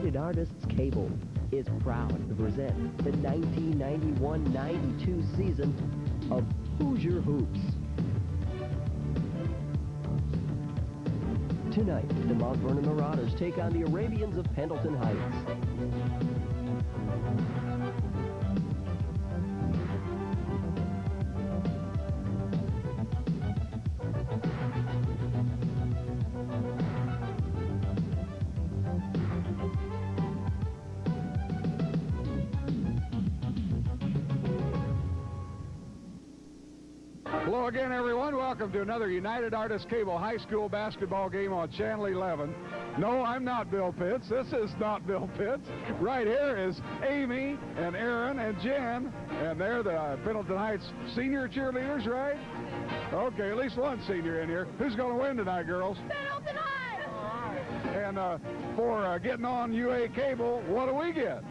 United Artists Cable is proud to present the 1991-92 season of Hoosier Hoops. Tonight, the Mount Vernon Marauders take on the Arabians of Pendleton Heights. Hello again, everyone. Welcome to another United Artists Cable High School basketball game on Channel 11. No, I'm not Bill Pitts. This is not Bill Pitts. Right here is Amy and Aaron and Jen, and they're the Pendleton Heights senior cheerleaders, right? Okay, at least one senior in here. Who's going to win tonight, girls? Pendleton Heights! And for getting on UA Cable, what do we get?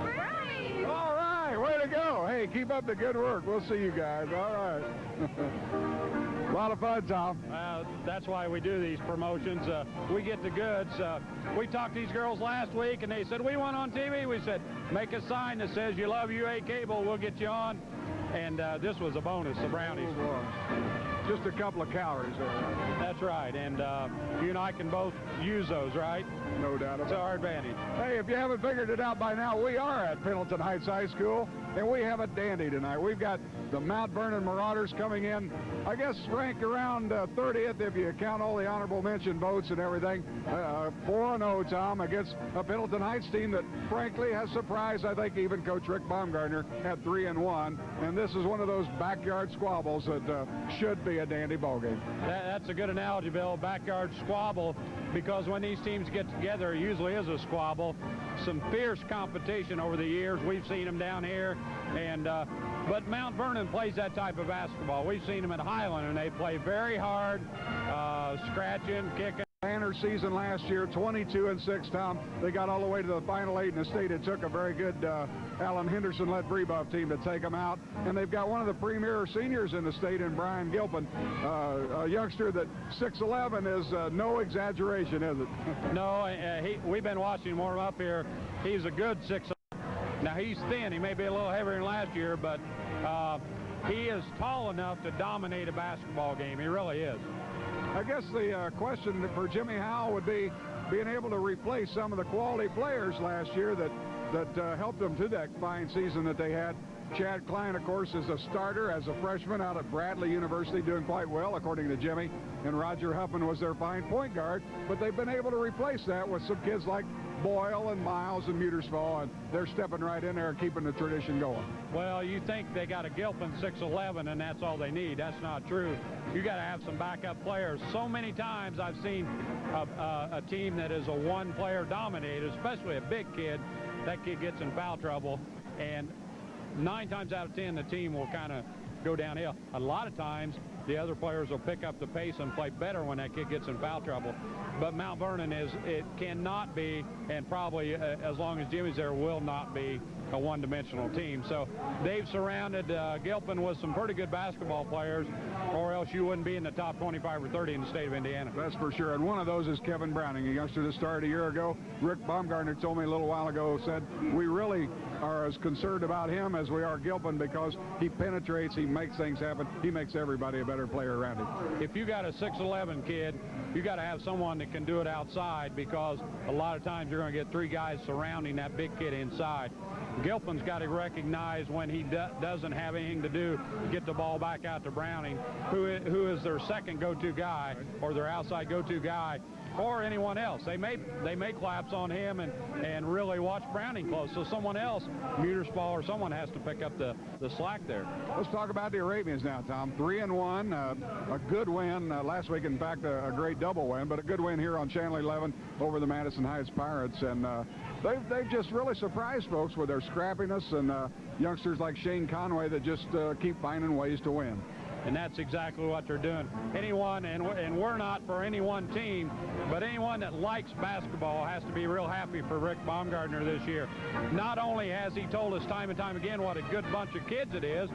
Brownies! All right, way to go. Hey, keep up the good work. We'll see you guys. All right. A lot of fun, Tom. That's why we do these promotions. We get the goods. We talked to these girls last week, and they said, we want on TV. We said, make a sign that says you love UA Cable. We'll get you on. And this was a bonus, the brownies. Just a couple of calories there. That's right. And you and I can both use those, right? No doubt about it. To our advantage. Hey, if you haven't figured it out by now, we are at Pendleton Heights High School, and we have a dandy tonight. We've got the Mount Vernon Marauders coming in, I guess, ranked around 30th if you count all the honorable mention votes and everything. 4-0, Tom, against a Pendleton Heights team that, frankly, has surprised, I think, even Coach Rick Baumgartner at 3-1. And this is one of those backyard squabbles that should be a dandy ball game. That's a good analogy, Bill. Backyard squabble, because when these teams get together, it usually is a squabble. Some fierce competition over the years. We've seen them down here, and but Mount Vernon plays that type of basketball. We've seen them at Highland, and they play very hard, scratching, kicking. Banner season last year, 22-6, Tom. They got all the way to the Final 8 in the state. It took a very good Alan Henderson-led Brebuff team to take them out. And they've got one of the premier seniors in the state in Brian Gilpin, a youngster that 6'11" is no exaggeration, is it? No, we've been watching him warm up here. He's a good 6'11". Now, he's thin. He may be a little heavier than last year, but he is tall enough to dominate a basketball game. He really is. I guess the question for Jimmy Howell would be being able to replace some of the quality players last year that helped them to that fine season that they had. Chad Klein, of course, is a starter as a freshman out at Bradley University, doing quite well, according to Jimmy. And Roger Huffman was their fine point guard. But they've been able to replace that with some kids like Boyle and Miles and Muterspaugh, and they're stepping right in there and keeping the tradition going. Well, you think they got a Gilpin 6'11", and that's all they need. That's not true. You got to have some backup players. So many times I've seen a team that is a one-player dominated, especially a big kid. That kid gets in foul trouble, and 9 times out of 10, the team will kind of go downhill. A lot of times, the other players will pick up the pace and play better when that kid gets in foul trouble. But Mount Vernon it cannot be, and probably as long as Jimmy's there, will not be a one-dimensional team. So they've surrounded Gilpin with some pretty good basketball players, or else you wouldn't be in the top 25 or 30 in the state of Indiana. That's for sure. And one of those is Kevin Browning, a youngster that started a year ago. Rick Baumgartner told me a little while ago, said, we really are as concerned about him as we are Gilpin, because he penetrates, he makes things happen, he makes everybody a better player around him. If you got a 6'11" kid, you got to have someone that can do it outside, because a lot of times you're going to get 3 guys surrounding that big kid inside. Gilpin's got to recognize when he doesn't have anything to do, get the ball back out to Browning, who is their second go-to guy, or their outside go-to guy, or anyone else. They may collapse on him and really watch Browning close. So someone else, Muterspaugh or someone, has to pick up the slack there. Let's talk about the Arabians now, Tom. 3-1, a good win last week. In fact, a great double win, but a good win here on Channel 11 over the Madison Heights Pirates. And they've just really surprised folks with their scrappiness and youngsters like Shane Conway that just keep finding ways to win. and that's exactly what they're doing. Anyone, and we're not for any one team, but anyone that likes basketball has to be real happy for Rick Baumgartner this year. Not only has he told us time and time again what a good bunch of kids it is,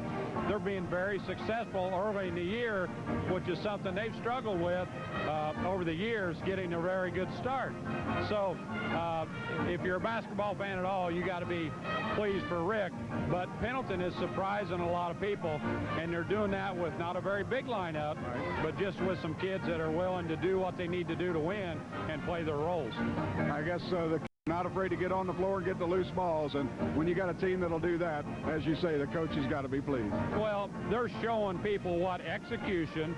they're being very successful early in the year, which is something they've struggled with over the years, getting a very good start. So if you're a basketball fan at all, you got to be pleased for Rick. But Pendleton is surprising a lot of people, and they're doing that with not a very big lineup, but just with some kids that are willing to do what they need to do to win and play their roles. I guess the not afraid to get on the floor and get the loose balls, and when you got a team that'll do that, as you say, the coach has got to be pleased. Well, they're showing people what execution,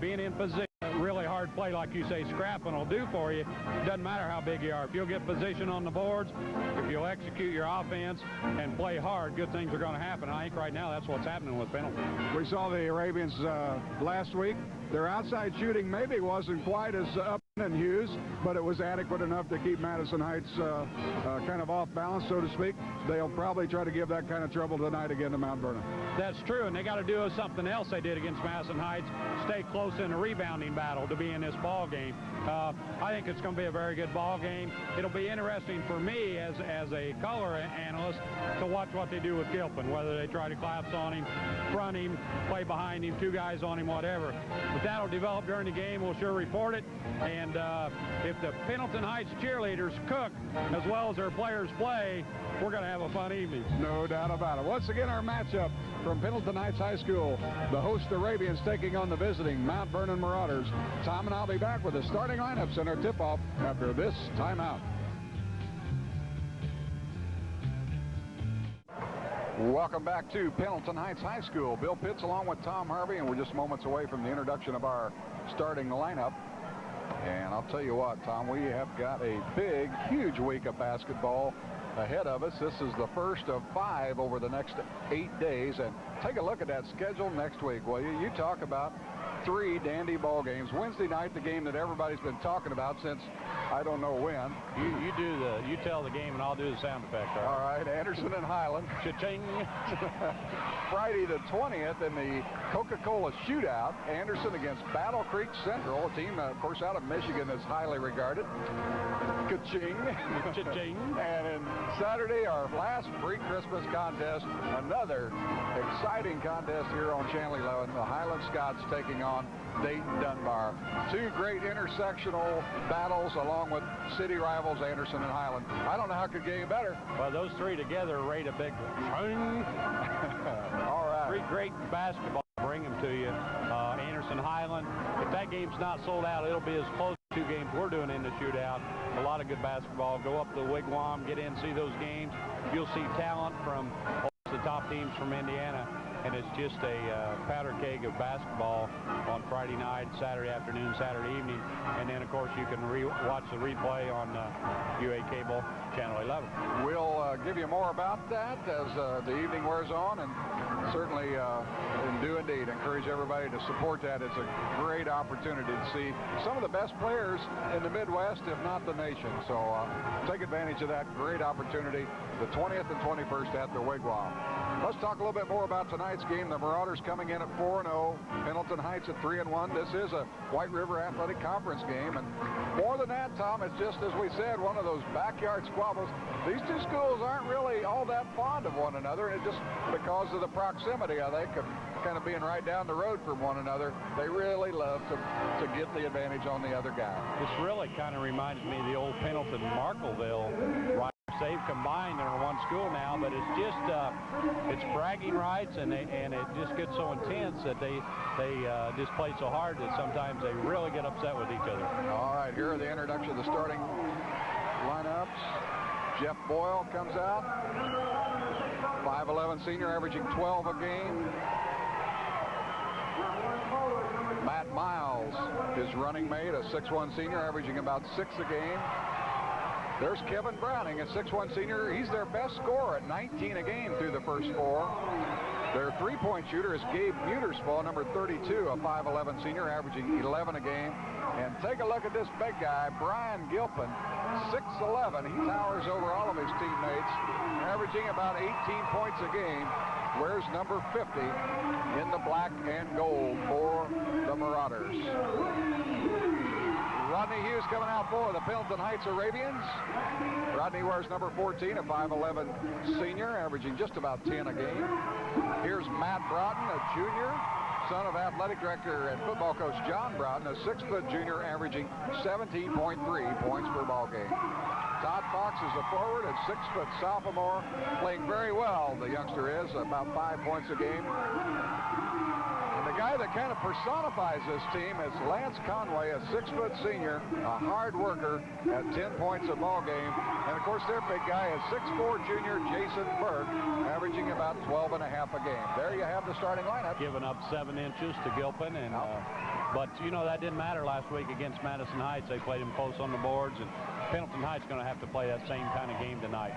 being in position, really hard play, like you say, scrapping will do for you. It doesn't matter how big you are. If you'll get position on the boards, if you'll execute your offense and play hard, good things are going to happen. I think right now that's what's happening with Pendleton. We saw the Arabians last week. Their outside shooting maybe wasn't quite as up and Hughes, but it was adequate enough to keep Madison Heights kind of off balance, so to speak. They'll probably try to give that kind of trouble tonight again to Mount Vernon. That's true, and they got to do something else they did against Madison Heights, stay close in the rebounding battle to be in this ball game. I think it's going to be a very good ball game. It'll be interesting for me as a color analyst to watch what they do with Gilpin, whether they try to collapse on him, front him, play behind him, two guys on him, whatever. But that'll develop during the game. We'll sure report it. And if the Pendleton Heights cheerleaders cook as well as their players play, we're going to have a fun evening. No doubt about it. Once again, our matchup from Pendleton Heights High School, the host Arabians taking on the visiting Mount Vernon Marauders. Tom and I'll be back with the starting lineups and our tip-off after this timeout. Welcome back to Pendleton Heights High School. Bill Pitts along with Tom Harvey, and we're just moments away from the introduction of our starting lineup. And I'll tell you what, Tom, we have got a big, huge week of basketball ahead of us. This is the first of 5 over the next 8 days. And take a look at that schedule next week, will you? You talk about 3 dandy ball games. Wednesday night, the game that everybody's been talking about since I don't know when. You tell the game and I'll do the sound effect. All right, Anderson and Highland. Cha-ching. Friday the 20th in the Coca-Cola Shootout, Anderson against Battle Creek Central, a team, of course, out of Michigan that's highly regarded. Ka-ching. Cha-ching. And then Saturday, our last pre-Christmas contest, another exciting contest here on Channel 11, the Highland Scots taking on Dayton Dunbar. 2 great intersectional battles along with city rivals Anderson and Highland. I don't know how it could get any better. Well, those 3 together rate a big one. All right. 3 great basketball. Bring them to you. Anderson, Highland. If that game's not sold out, it'll be as close to 2 games we're doing in the shootout. A lot of good basketball. Go up to the Wigwam, get in, see those games. You'll see talent from the top teams from Indiana. And it's just a powder keg of basketball on Friday night, Saturday afternoon, Saturday evening. And then, of course, you can watch the replay on UA Cable, Channel 11. We'll give you more about that as the evening wears on. And certainly, do indeed encourage everybody to support that. It's a great opportunity to see some of the best players in the Midwest, if not the nation. So take advantage of that great opportunity, the 20th and 21st at the Wigwam. Let's talk a little bit more about tonight's game. The Marauders coming in at 4-0, Pendleton Heights at 3-1. This is a White River Athletic Conference game, and more than that, Tom, it's just, as we said, one of those backyard squabbles. These 2 schools aren't really all that fond of one another, and it's just because of the proximity, I think, of kind of being right down the road from one another. They really love to get the advantage on the other guy. This really kind of reminds me of the old Pendleton-Markleville rivalry. They've combined in one school now, but it's just it's bragging rights, and it just gets so intense that they just play so hard that sometimes they really get upset with each other. All right, here are the introduction of the starting lineups. Jeff Boyle comes out, 5'11" senior, averaging 12 a game. Matt Miles, his running mate, a 6'1" senior, averaging about 6 a game. There's Kevin Browning, a 6'1" senior. He's their best scorer at 19 a game through the first 4. Their three-point shooter is Gabe Muterspaugh, number 32, a 5'11" senior, averaging 11 a game. And take a look at this big guy, Brian Gilpin, 6'11". He towers over all of his teammates, averaging about 18 points a game. Wears number 50 in the black and gold for the Marauders. Rodney Hughes coming out for the Pendleton Heights Arabians. Rodney wears number 14, a 5'11" senior, averaging just about 10 a game. Here's Matt Broughton, a junior, son of athletic director and football coach John Broughton, a 6-foot junior, averaging 17.3 points per ball game. Todd Fox is a forward, a 6-foot sophomore, playing very well, the youngster is, about 5 points a game. And the guy that kind of personifies this team is Lance Conway, a 6-foot senior, a hard worker at 10 points a ball game. And of course their big guy is 6'4" junior Jason Burke, averaging about 12.5 a game. There you have the starting lineup. Giving up 7 inches to Gilpin, and but you know that didn't matter last week against Madison Heights. They played him close on the boards, and Pendleton Heights going to have to play that same kind of game tonight.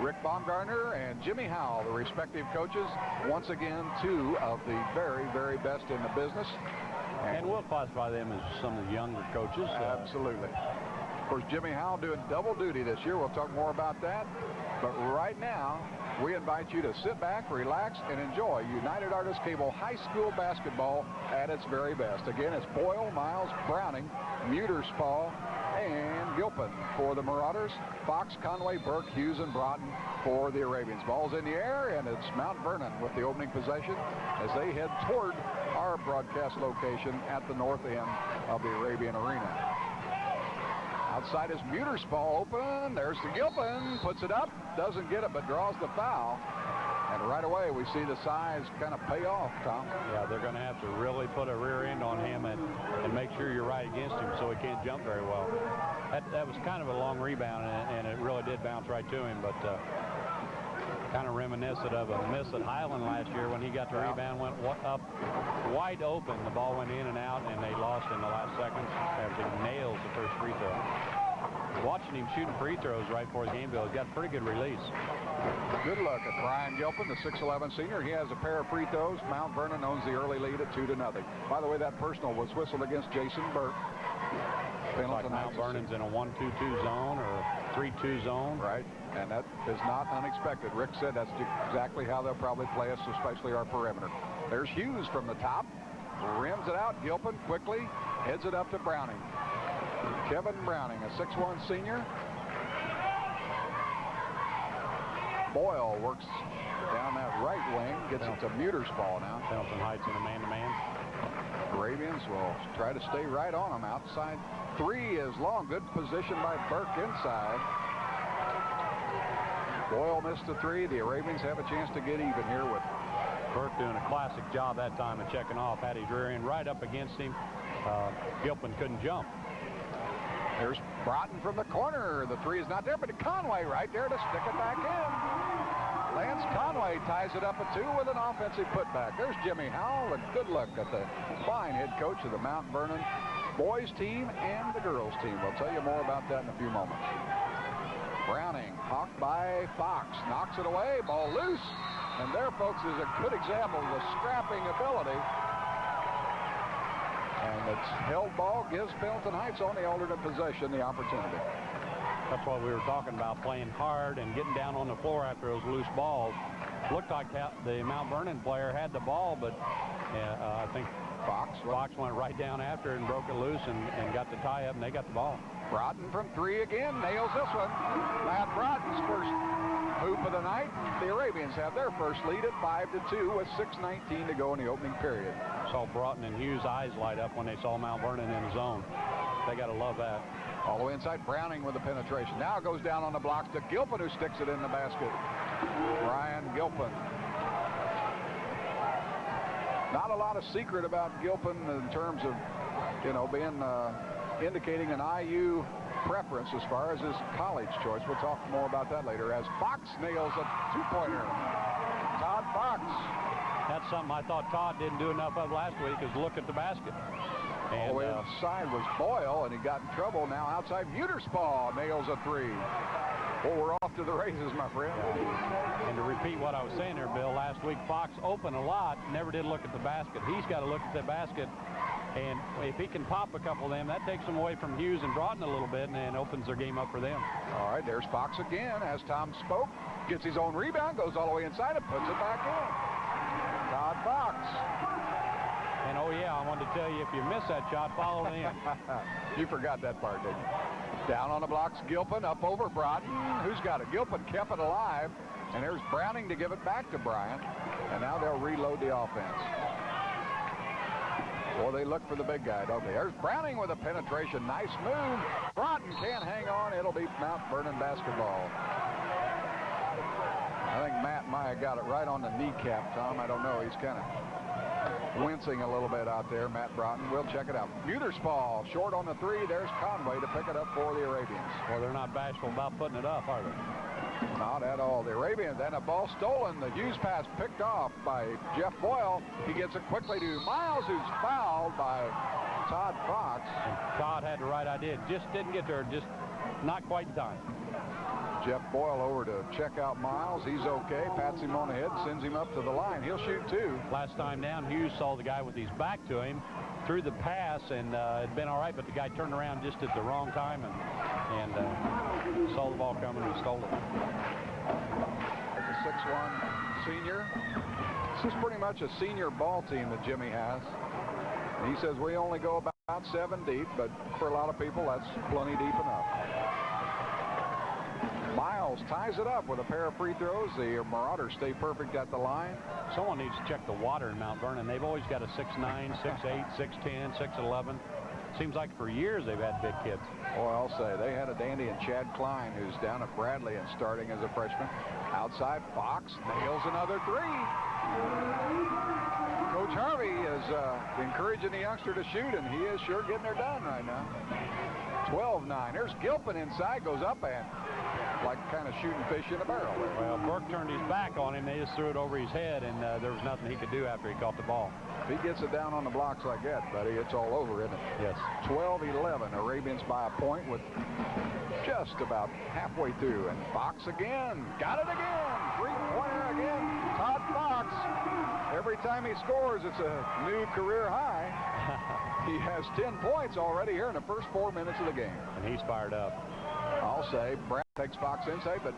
Rick Baumgartner and Jimmy Howell, the respective coaches, once again 2 of the very, very best in the business. And we'll classify them as some of the younger coaches. Absolutely. Of course, Jimmy Howell doing double duty this year. We'll talk more about that. But right now, we invite you to sit back, relax, and enjoy United Artists Cable High School basketball at its very best. Again, it's Boyle, Miles, Browning, Muterspaugh, and Gilpin for the Marauders. Fox, Conway, Burke, Hughes, and Broughton for the Arabians. Ball's in the air, and it's Mount Vernon with the opening possession as they head toward our broadcast location at the north end of the Arabian Arena. Outside is Muterspaugh open. There's the Gilpin. Puts it up. Doesn't get it, but draws the foul. And right away, we see the size kind of pay off, Tom. Yeah, they're going to have to really put a rear end on him and make sure you're right against him so he can't jump very well. That was kind of a long rebound, and it really did bounce right to him, but kind of reminiscent of a miss at Highland last year when he got the rebound, went up wide open. The ball went in and out, and they lost in the last seconds. Everything nails the first free throw. Watching him shooting free throws right before the game, Bill, he's got a pretty good release. Good look at Brian Gilpin, the 6'11" senior. He has a pair of free throws. Mount Vernon owns the early lead at 2-0. By the way, that personal was whistled against Jason Burke. Like Mount Vernon's in a 1-2-2 zone or 3-2 zone. Right, and that is not unexpected. Rick said that's exactly how they'll probably play us, especially our perimeter. There's Hughes from the top. Rims it out. Gilpin quickly heads it up to Browning. Kevin Browning, a 6'1" senior. Boyle works down that right wing, gets it to Muterspaugh now. Pendleton Heights in a man-to-man. Arabians will try to stay right on him outside. 3 is long. Good position by Burke inside. Boyle missed the 3. The Arabians have a chance to get even here with Burke doing a classic job that time of checking off. Had his rear end right up against him. Gilpin couldn't jump. There's Broughton from the corner. The 3 is not there, but Conway right there to stick it back in. Lance Conway ties it up at 2 with an offensive putback. There's Jimmy Howell, and good luck at the fine head coach of the Mount Vernon boys team and the girls team. We'll tell you more about that in a few moments. Browning, hawked by Fox, knocks it away, ball loose. And there, folks, is a good example of the scrapping ability. And the held ball gives Pendleton Heights on the alternate possession the opportunity. That's what we were talking about, playing hard and getting down on the floor after those loose balls. Looked like the Mount Vernon player had the ball, but I think Fox went right down after it and broke it loose and got the tie up, and they got the ball. Broughton from 3 again, nails this one. Matt Broughton's first hoop of the night. The Arabians have their first lead at 5-2 with 6:19 to go in the opening period. Saw Broughton and Hughes' eyes light up when they saw Mount Vernon in the zone. They got to love that. All the way inside, Browning with the penetration. Now it goes down on the blocks to Gilpin, who sticks it in the basket. Brian Gilpin. Not a lot of secret about Gilpin in terms of, you know, being indicating an IU preference as far as his college choice. We'll talk more about that later as Fox nails a 2-pointer. Todd Fox. That's something I thought Todd didn't do enough of last week, is look at the basket. All the way inside was Boyle, and he got in trouble. Now outside, Muterspaugh nails a 3. Well, we're off to the races, my friend. Yeah. And to repeat what I was saying there, Bill, last week Fox opened a lot, never did look at the basket. He's got to look at the basket And if he can pop a couple of them, that takes them away from Hughes and Broughton a little bit and opens their game up for them. All right, there's Fox again, as Tom spoke. Gets his own rebound, goes all the way inside and puts it back in. Todd Fox. And oh yeah, I wanted to tell you, if you miss that shot, follow it in. You forgot that part, didn't you? Down on the blocks, Gilpin up over Broughton. Who's got it? Gilpin kept it alive. And there's Browning to give it back to Bryant. And now they'll reload the offense. Or they look for the big guy, don't they? There's Browning with a penetration. Nice move. Broughton can't hang on. It'll be Mount Vernon basketball. I think Matt might have got it right on the kneecap, Tom. I don't know. He's kind of wincing a little bit out there, Matt Broughton. We'll check it out. Muterspaugh short on the three. There's Conway to pick it up for the Arabians. Well, they're not bashful about putting it up, are they? Not at all. The Arabians, and a ball stolen. The Hughes pass picked off by Jeff Boyle. He gets it quickly to Miles, who's fouled by Todd Fox. And Todd had the right idea. Just didn't get there. Just not quite in time. Jeff Boyle over to check out Miles. He's okay. Pats him on the head, sends him up to the line. He'll shoot two. Last time down, Hughes saw the guy with his back to him, threw the pass, and it'd been all right, but the guy turned around just at the wrong time and saw the ball coming and stole it. There's a 6'1" senior. This is pretty much a senior ball team that Jimmy has. And he says we only go about 7 deep, but for a lot of people, that's plenty deep enough. Miles ties it up with a pair of free throws. The Marauders stay perfect at the line. Someone needs to check the water in Mount Vernon. They've always got a 6'9", 6'8", 6'10", 6'11". Seems like for years they've had big kids. Well, I'll say they had a dandy in Chad Klein, who's down at Bradley and starting as a freshman. Outside, Fox nails another three. Coach Harvey is encouraging the youngster to shoot, and he is sure getting her done right now. 12-9. There's Gilpin inside, goes up and like kind of shooting fish in a barrel. Well, Burke turned his back on him. They just threw it over his head, and there was nothing he could do after he caught the ball. If he gets it down on the blocks like that, buddy, it's all over, isn't it? Yes. 12-11. Arabians by a point with just about halfway through. And Fox again. Got it again. Three-pointer again. Todd Fox. Every time he scores, it's a new career high. He has 10 points already here in the first 4 minutes of the game. And he's fired up. I'll say Brad takes Fox inside, but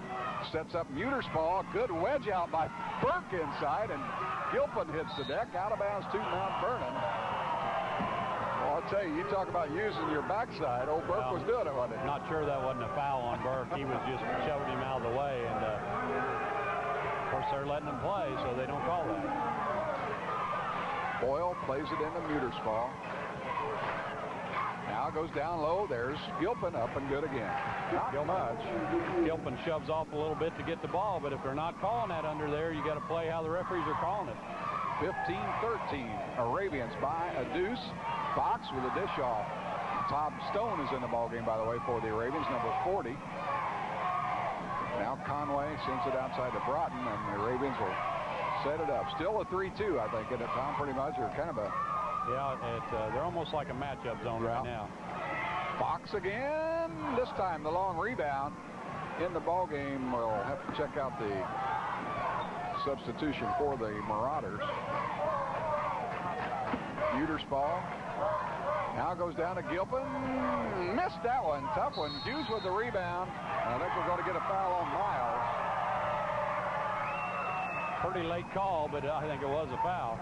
sets up Muterspaugh. Good wedge out by Burke inside, and Gilpin hits the deck. Out of bounds to Mount Vernon. Well, I'll tell you, you talk about using your backside. Old Burke was doing it, wasn't he? Not sure that wasn't a foul on Burke. He was just shoving him out of the way, and of course they're letting him play, so they don't call that. Boyle plays it into Muterspaugh. Now goes down low. There's Gilpin up and good again. Not much. Gilpin shoves off a little bit to get the ball, but if they're not calling that under there, you got to play how the referees are calling it. 15-13. Arabians by a deuce. Fox with a dish off. Todd Stone is in the ballgame, by the way, for the Arabians, number 40. Now Conway sends it outside to Broughton, and the Arabians will set it up. Still a 3-2, I think, isn't it, Tom? Pretty much, or kind of a... Yeah, they're almost like a matchup zone right now. Fox again. This time the long rebound in the ball game. We'll have to check out the substitution for the Marauders. Muterspaugh now goes down to Gilpin. Missed that one. Tough one. Hughes with the rebound. I think we're going to get a foul on Miles. Pretty late call, but I think it was a foul.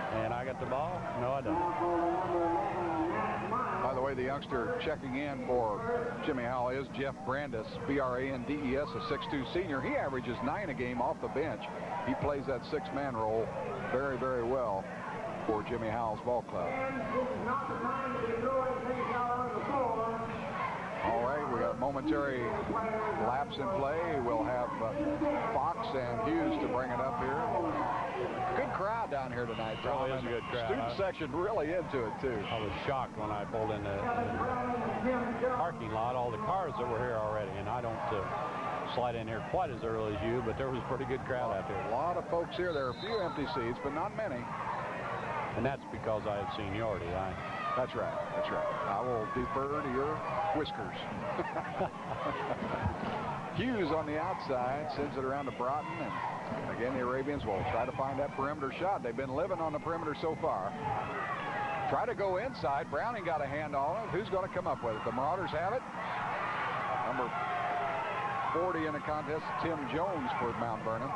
And I got the ball? No, I don't. By the way, the youngster checking in for Jimmy Howell is Jeff Brandes, B-R-A-N-D-E-S, a 6'2 senior. He averages 9 a game off the bench. He plays that 6-man role very, very well for Jimmy Howell's ball club. All right, we got a momentary lapse in play. We'll have Fox and Hughes to bring it up here. Good crowd down here tonight, Tom. Really is a good crowd. Student section really into it, too. I was shocked when I pulled in the parking lot, all the cars that were here already, and I don't slide in here quite as early as you, but there was a pretty good crowd out there. A lot of folks here. There are a few empty seats, but not many. And that's because I have seniority. That's right. That's right. I will defer to your whiskers. Hughes on the outside sends it around to Broughton, and again the Arabians will try to find that perimeter shot. They've been living on the perimeter so far. Try to go inside. Browning got a hand on it. Who's going to come up with it? The Marauders have it. Number 40 in the contest, Tim Jones for Mount Vernon.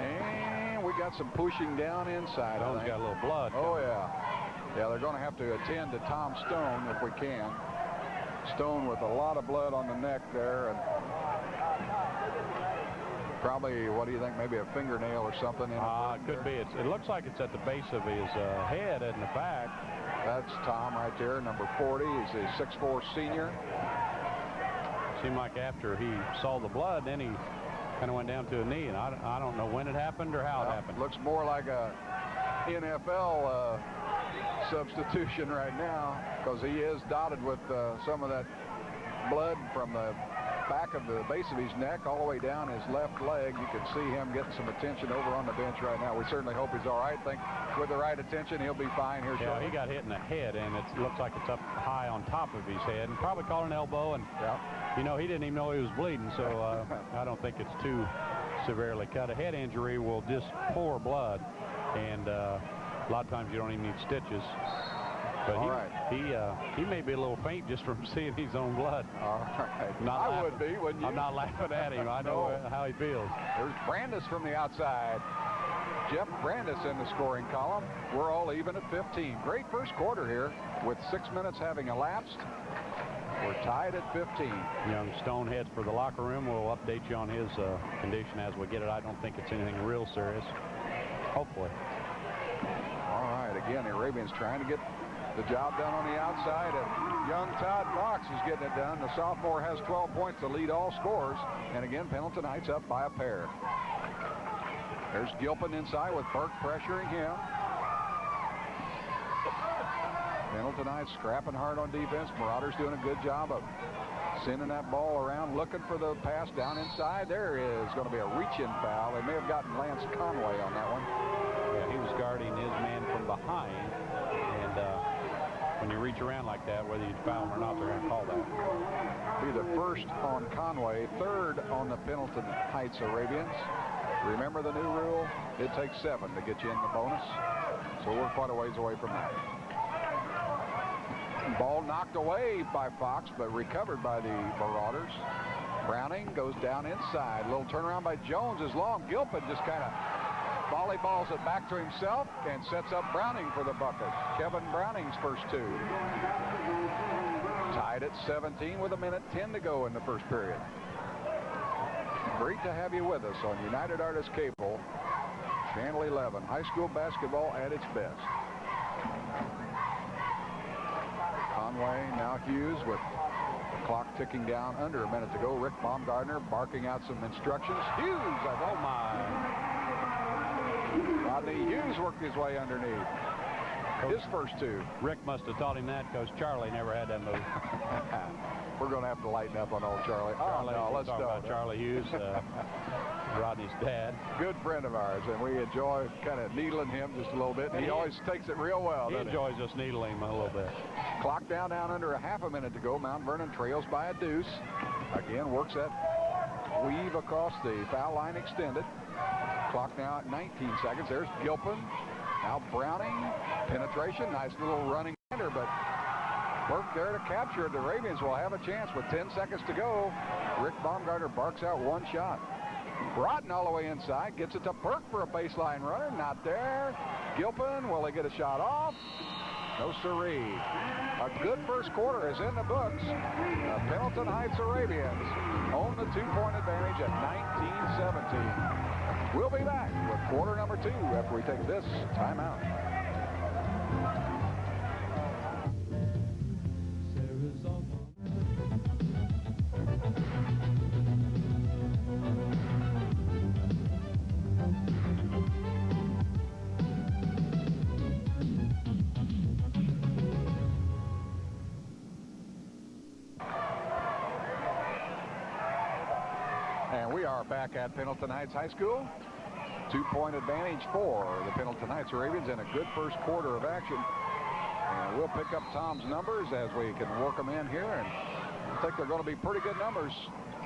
And we got some pushing down inside. Jones got a little blood. Oh, yeah. Yeah, they're going to have to attend to Tom Stone if we can. Stone with a lot of blood on the neck there. And probably, what do you think, maybe a fingernail or something in it? It could be. It looks like it's at the base of his head in the back. That's Tom right there, number 40. He's a 6'4" senior. Seemed like after he saw the blood, then he kind of went down to a knee, and I don't know when it happened or how it happened. Looks more like a NFL substitution right now, because he is dotted with some of that blood from the back of the base of his neck all the way down his left leg. You can see him getting some attention over on the bench right now. We certainly hope he's all right. Think with the right attention he'll be fine here shortly. Yeah, he got hit in the head, and it looks like it's up high on top of his head, and probably caught an elbow, and you know, he didn't even know he was bleeding, so I don't think it's too severely cut. A head injury will just pour blood, and a lot of times you don't even need stitches. But he may be a little faint just from seeing his own blood. All right. I would be, wouldn't you? I'm not laughing at him. I know how he feels. There's Brandis from the outside. Jeff Brandis in the scoring column. We're all even at 15. Great first quarter here with 6 minutes having elapsed. We're tied at 15. Young Stone heads for the locker room. We'll update you on his condition as we get it. I don't think it's anything real serious. Hopefully. All right. Again, the Arabians trying to get the job done on the outside, and young Todd Fox is getting it done. The sophomore has 12 points to lead all scorers, and again, Pendleton Heights up by a pair. There's Gilpin inside with Burke pressuring him. Pendleton Heights scrapping hard on defense. Marauders doing a good job of sending that ball around, looking for the pass down inside. There is going to be a reach-in foul. They may have gotten Lance Conway on that one. Yeah, he was guarding his man from behind, and when you reach around like that, whether you foul him or not, they're going to call that. Be the first on Conway, third on the Pendleton Heights Arabians. Remember the new rule? It takes 7 to get you in the bonus. So we're quite a ways away from that. Ball knocked away by Fox, but recovered by the Marauders. Browning goes down inside. A little turnaround by Jones is long. Gilpin just kind of volleyballs it back to himself and sets up Browning for the bucket. Kevin Browning's first 2. Tied at 17 with 1:10 to go in the first period. Great to have you with us on United Artists Cable, Channel 11. High school basketball at its best. Conway, now Hughes with the clock ticking down under a minute to go. Rick Baumgartner barking out some instructions. Hughes, oh my. Rodney Hughes worked his way underneath. His first 2. Rick must have taught him that, because Charlie never had that move. We're going to have to lighten up on old Charlie. No, let's talk about Charlie Hughes, Rodney's dad. Good friend of ours, and we enjoy kind of needling him just a little bit. And he always takes it real well. He enjoys us needling him a little bit. Clock down under a half a minute to go. Mount Vernon trails by a deuce. Again, works that weave across the foul line extended. Clock now at 19 seconds. There's Gilpin. Now Browning. Penetration. Nice little running under, but Burke there to capture it. The Arabians will have a chance with 10 seconds to go. Rick Baumgartner barks out one shot. Broughton all the way inside. Gets it to Burke for a baseline runner. Not there. Gilpin, will he get a shot off? No siree. A good first quarter is in the books. The Pendleton Heights Arabians own the 2-point advantage at 19-17. We'll be back with quarter number 2 after we take this timeout. Back at Pendleton Heights High School. 2-point advantage for the Pendleton Heights Arabians and a good first quarter of action. And we'll pick up Tom's numbers as we can work them in here. And I think they're going to be pretty good numbers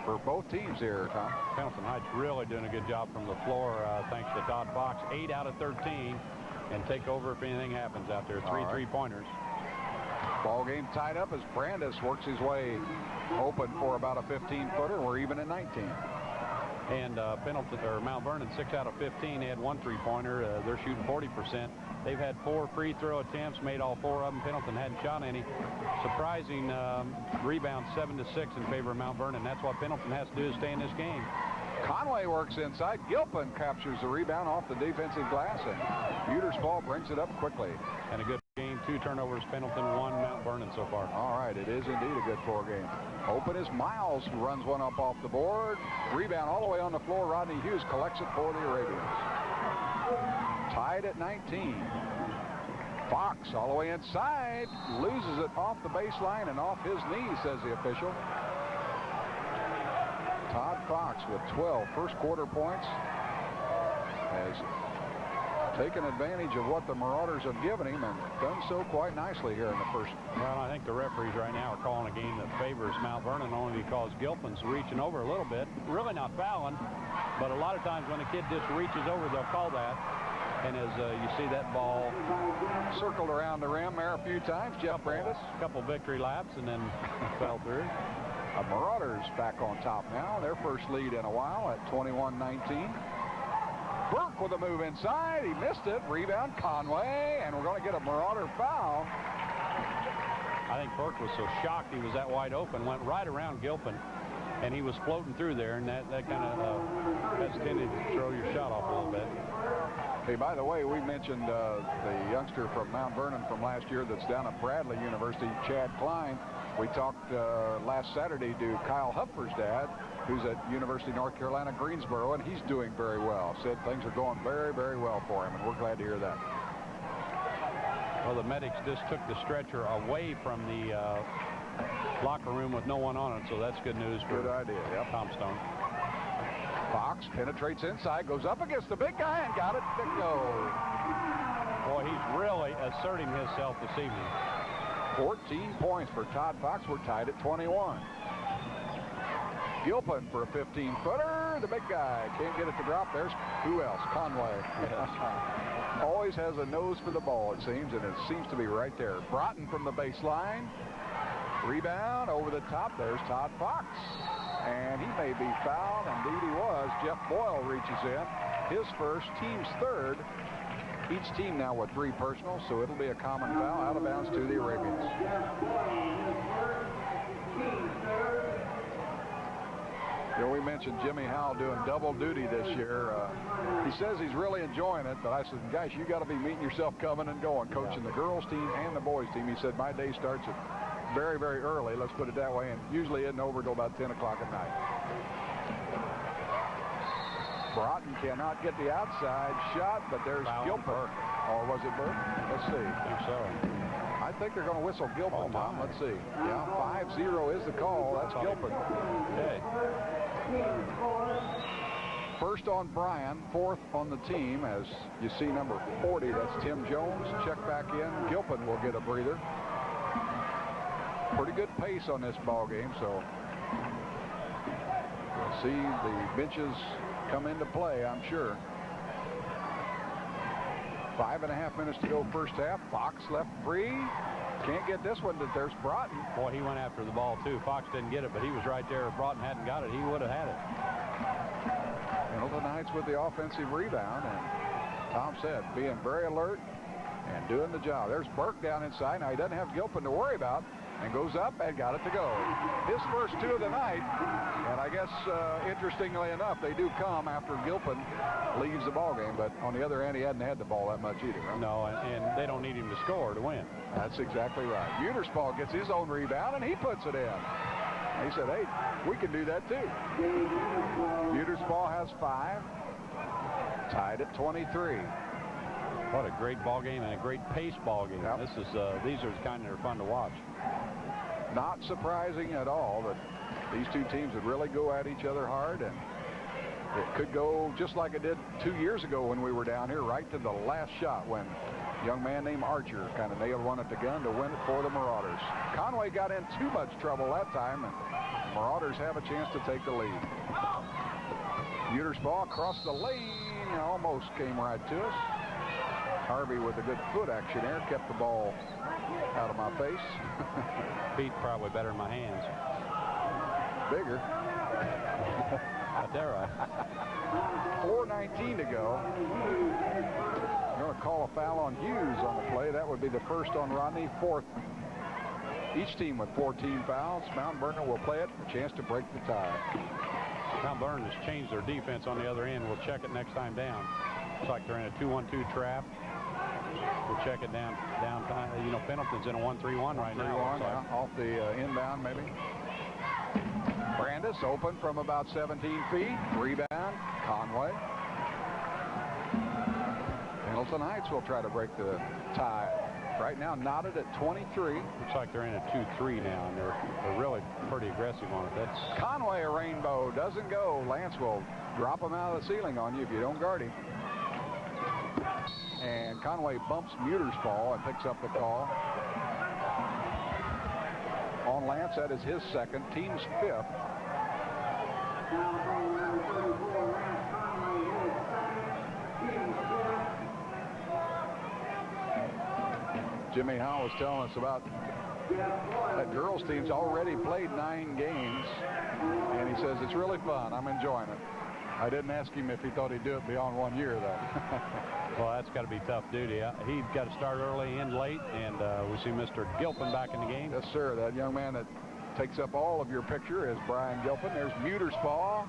for both teams here, Tom. Pendleton Heights really doing a good job from the floor, thanks to Todd Fox. 8 out of 13 and take over if anything happens out there. Three three-pointers. Ball game tied up as Brandis works his way open for about a 15-footer. We're even at 19. And Pendleton, or Mount Vernon, 6 out of 15. They had 1 three-pointer. They're shooting 40%. They've had 4 free throw attempts, made all 4 of them. Pendleton hadn't shot any. Surprising rebound, 7-6 in favor of Mount Vernon. That's what Pendleton has to do to stay in this game. Conway works inside. Gilpin captures the rebound off the defensive glass, and Muterspaugh brings it up quickly. And a good game. 2 turnovers. Pendleton, 1 Mount Vernon so far. All right, it is indeed a good floor game. Open is Miles, who runs one up off the board. Rebound all the way on the floor. Rodney Hughes collects it for the Arabians. Tied at 19. Fox all the way inside. Loses it off the baseline and off his knee, says the official. Todd Fox with 12 first quarter points has taken advantage of what the Marauders have given him and done so quite nicely here in the first. Well, I think the referees right now are calling a game that favors Mount Vernon only because Gilpin's reaching over a little bit. Really not fouling, but a lot of times when a kid just reaches over, they'll call that. And as you see that ball circled around the rim there a few times, Jeff Brandis. A couple victory laps and then fell through. Marauders back on top now. Their first lead in a while at 21-19. Burke with a move inside. He missed it. Rebound Conway, and we're going to get a Marauder foul. I think Burke was so shocked he was that wide open, went right around Gilpin, and he was floating through there, and that kind of has tended to throw your shot off a little bit. Hey, by the way, we mentioned the youngster from Mount Vernon from last year that's down at Bradley University, Chad Klein. We talked last Saturday to Kyle Hupfer's dad, who's at University of North Carolina, Greensboro, and he's doing very well. Said things are going very, very well for him, and we're glad to hear that. Well, the medics just took the stretcher away from the locker room with no one on it, so that's good news for Tom Stone. Fox penetrates inside, goes up against the big guy, and got it to go. Boy, he's really asserting himself this evening. 14 points for Todd Fox. We're tied at 21. Gilpin for a 15-footer. The big guy can't get it to drop. There's who else? Conway. Always has a nose for the ball, it seems, and it seems to be right there. Broughton from the baseline. Rebound over the top. There's Todd Fox. And he may be fouled. Indeed he was. Jeff Boyle reaches in. His first, team's third. Each team now with 3 personals, so it'll be a common foul out of bounds to the Arabians. You know, we mentioned Jimmy Howell doing double duty this year. He says he's really enjoying it, but I said, guys, you got to be meeting yourself coming and going, coaching the girls team and the boys team. He said, my day starts at very, very early, let's put it that way, and usually isn't over till about 10 o'clock at night. Broughton cannot get the outside shot, but there's Gilpin. Or was it Burke? Let's see. I think so. I think they're going to whistle Gilpin, Tom. Let's see. Yeah, 5-0 is the call. That's Gilpin. Okay. First on Bryan, 4th on the team. As you see, number 40, that's Tim Jones. Check back in. Gilpin will get a breather. Pretty good pace on this ball game, so we'll see the benches come into play, I'm sure. 5.5 minutes to go first half. Fox left free. Can't get this one, but there's Broughton. Boy, he went after the ball, too. Fox didn't get it, but he was right there. If Broughton hadn't got it, he would have had it. Pendleton Knights with the offensive rebound, and Tom said, being very alert and doing the job. There's Burke down inside. Now, he doesn't have Gilpin to worry about, and goes up and got it to go. His first 2 of the night, and I guess interestingly enough, they do come after Gilpin leaves the ball game, but on the other hand, he hadn't had the ball that much either. Right? No, and they don't need him to score to win. That's exactly right. Muterspaugh gets his own rebound, and he puts it in. He said, hey, we can do that too. Muterspaugh has 5, tied at 23. What a great ball game and a great pace ball game. Yep. These are the kind that are fun to watch. Not surprising at all that these 2 teams would really go at each other hard, and it could go just like it did 2 years ago when we were down here, right to the last shot when a young man named Archer kind of nailed one at the gun to win it for the Marauders. Conway got in too much trouble that time, and Marauders have a chance to take the lead. Muterspaugh across the lane, almost came right to us. Harvey with a good foot action there, kept the ball out of my face. Feet probably better than my hands. Bigger. But they're right. 4:19 to go. We're going to call a foul on Hughes on the play. That would be the first on Rodney, fourth. Each team with 14 fouls. Mount Vernon will play it. A chance to break the tie. Mount Vernon has changed their defense on the other end. We'll check it next time down. Looks like they're in a 2-1-2 trap. We'll check it down. You know, Pendleton's in a 1-3-1 right now. 3-1, off the inbound maybe. Brandis open from about 17 feet. Rebound, Conway. Pendleton Heights will try to break the tie. Right now knotted at 23. Looks like they're in a 2-3 now, and they're really pretty aggressive on it. That's Conway, a rainbow, doesn't go. Lance will drop him out of the ceiling on you if you don't guard him. And Conway bumps Muterspaugh and picks up the call. On Lance, that is his second, team's fifth. Jimmy Howe was telling us about that girls team's already played 9 games, and he says it's really fun. I'm enjoying it. I didn't ask him if he thought he'd do it beyond 1 year, though. Well, that's got to be tough duty. He's got to start early, end late, and we see Mr. Gilpin back in the game. Yes, sir. That young man that takes up all of your picture is Brian Gilpin. There's Muterspaugh.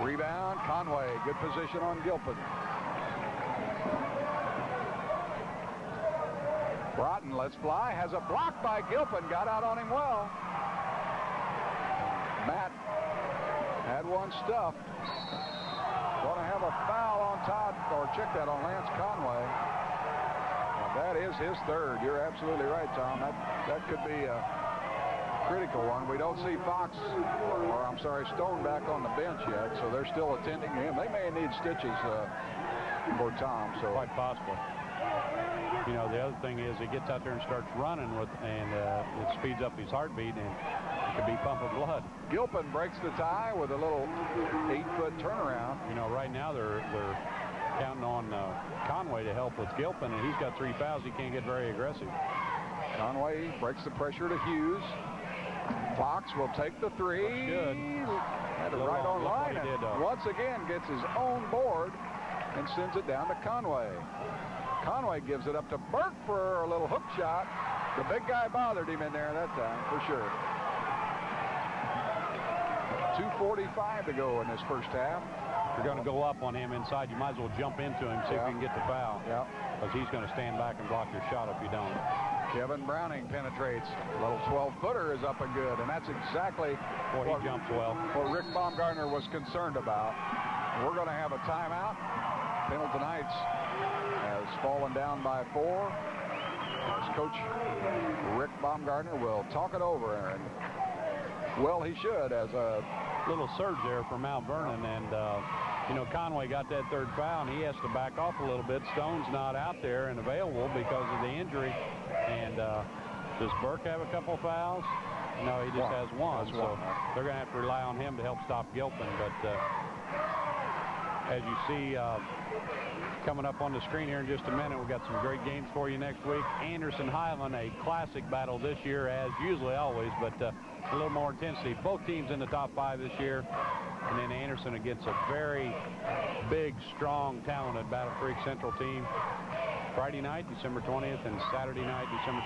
Rebound, Conway. Good position on Gilpin. Broughton lets fly. Has a block by Gilpin. Got out on him well. Matt had one stuffed. Going to have a foul on Todd, or check that on Lance Conway. That is his third. You're absolutely right, Tom. That could be a critical one. We don't see Fox, or I'm sorry, Stone back on the bench yet, so they're still attending him. They may need stitches for Tom. So quite possible. You know, the other thing is he gets out there and starts running and it speeds up his heartbeat, and it could be pumping blood. Gilpin breaks the tie with a little 8-foot turnaround. You know, right now they're counting on Conway to help with Gilpin, and he's got 3 fouls. He can't get very aggressive. Conway breaks the pressure to Hughes. Fox will take the 3. Looks good. Had it right on line. Once again gets his own board and sends it down to Conway. Conway gives it up to Burke for a little hook shot. The big guy bothered him in there that time, for sure. 2:45 to go in this first half. If you're going to go up on him inside, you might as well jump into him, see if you can get the foul. Yeah. Because he's going to stand back and block your shot if you don't. Kevin Browning penetrates. A little 12-footer is up and good, and that's exactly what he jumps well. What Rick Baumgartner was concerned about. We're going to have a timeout. Pendleton Heights has fallen down by 4. As Coach Rick Baumgartner will talk it over, and well, he should, as a little surge there for Mount Vernon, and you know, Conway got that 3rd foul, and he has to back off a little bit. Stone's not out there and available because of the injury. And does Burke have a couple fouls? No, he just has one. So they're going to have to rely on him to help stop Gilpin. But as you see coming up on the screen here in just a minute, we've got some great games for you next week. Anderson-Highland, a classic battle this year, as usually always, but a little more intensity. Both teams in the top 5 this year. And then Anderson against a very big, strong, talented Battle Creek Central team. Friday night, December 20th, and Saturday night, December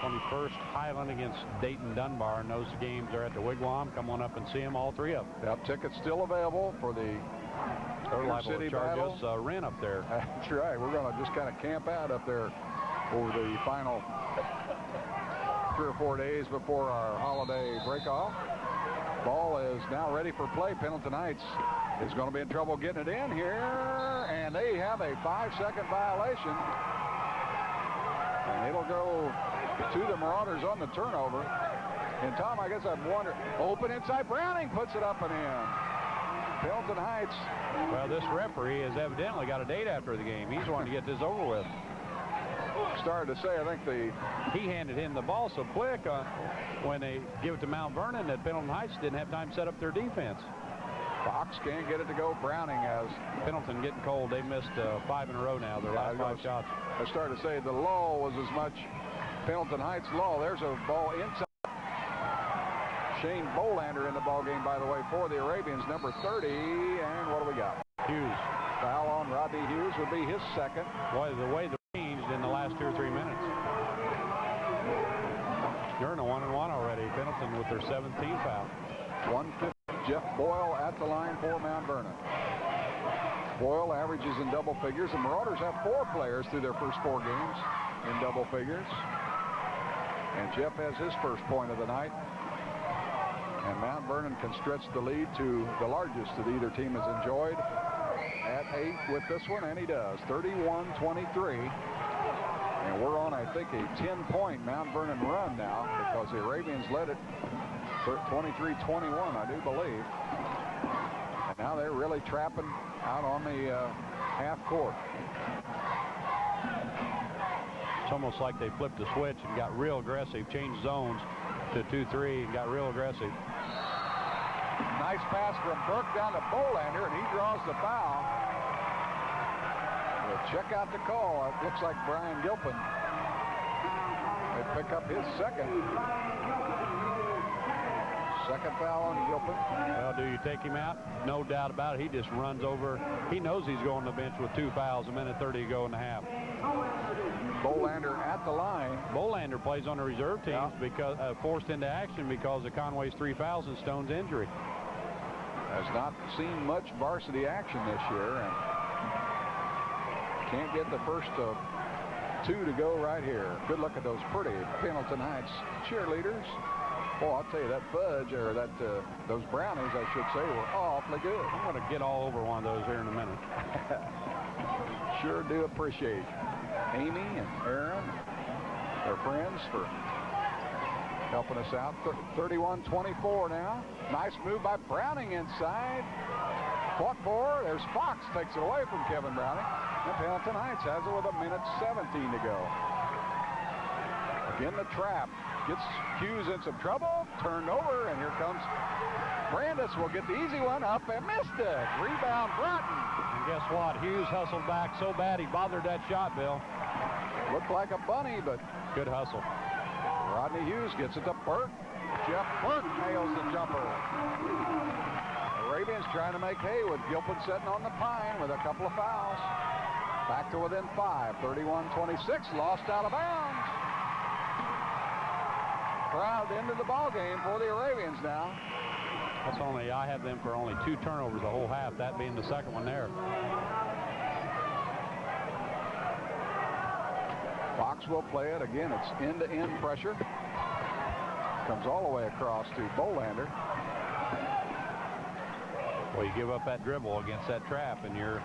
21st, Highland against Dayton Dunbar. And those games are at the Wigwam. Come on up and see them, all 3 of them. Yep, tickets still available for the City Battle. Rent up there. That's right. We're going to just kind of camp out up there over the final 3 or 4 days before our holiday break-off. Ball is now ready for play. Pendleton Heights is going to be in trouble getting it in here, and they have a 5-second violation. And it'll go to the Marauders on the turnover. And Tom, I guess I'm wondering, open inside, Browning puts it up and in. Pendleton Heights. Well, this referee has evidently got a date after the game. He's wanting to get this over with. Started to say, I think he handed him the ball so quick when they give it to Mount Vernon that Pendleton Heights didn't have time to set up their defense. Fox can't get it to go. Browning has. Pendleton getting cold. They missed 5 in a row now. Their last 5 shots. I started to say the lull was as much Pendleton Heights lull. There's a ball inside. Shane Bolander in the ball game, by the way, for the Arabians, number 30. And what do we got? Hughes. Foul on Rodney Hughes would be his second. Boy, the way they changed in the last 2 or 3 minutes. You're in a 1-and-1 already. Pendleton with their 17th foul. 150. Jeff Boyle at the line for Mount Vernon. Boyle averages in double figures. The Marauders have 4 players through their first 4 games in double figures. And Jeff has his first point of the night. And Mount Vernon can stretch the lead to the largest that either team has enjoyed at 8 with this one, and he does. 31-23. And we're on, I think, a 10-point Mount Vernon run now because the Arabians led it 23-21, I do believe. And now they're really trapping out on the half court. It's almost like they flipped the switch and got real aggressive, changed zones to 2-3 and got real aggressive. Nice pass from Burke down to Bolander, and he draws the foul. We'll check out the call. It looks like Brian Gilpin. They pick up his second foul on Gilpin. Well, do you take him out? No doubt about it. He just runs over. He knows he's going to the bench with 2 fouls, a minute 30 to go in the half. Bolander at the line. Bolander plays on the reserve teams because forced into action because of Conway's 3 fouls and Stone's injury. Has not seen much varsity action this year and can't get the first 2 to go right here. Good look at those pretty Pendleton Heights cheerleaders. Oh, I'll tell you, that fudge, or that those brownies, I should say, were awfully good. I'm going to get all over one of those here in a minute. Sure do appreciate Amy and Aaron, their friends, for helping us out. 31-24 now. Nice move by Browning inside. Fought for. There's Fox, takes it away from Kevin Browning. And Pendleton Heights has it with a minute 17 to go. Again, the trap. Gets Hughes in some trouble. Turned over, and here comes Brandis. Will get the easy one up and missed it. Rebound, Broughton. And guess what? Hughes hustled back so bad he bothered that shot, Bill. Looked like a bunny, but good hustle. Rodney Hughes gets it to Burke. Jeff Burke nails the jumper. Arabians trying to make hay with Gilpin sitting on the pine with a couple of fouls. Back to within 5. 31-26. Lost out of bounds. Crowd into the ball game for the Arabians now. That's only, I have them for only 2 turnovers the whole half, that being the second one there. Fox will play it again. It's end-to-end pressure. Comes all the way across to Bolander. Well, you give up that dribble against that trap, and you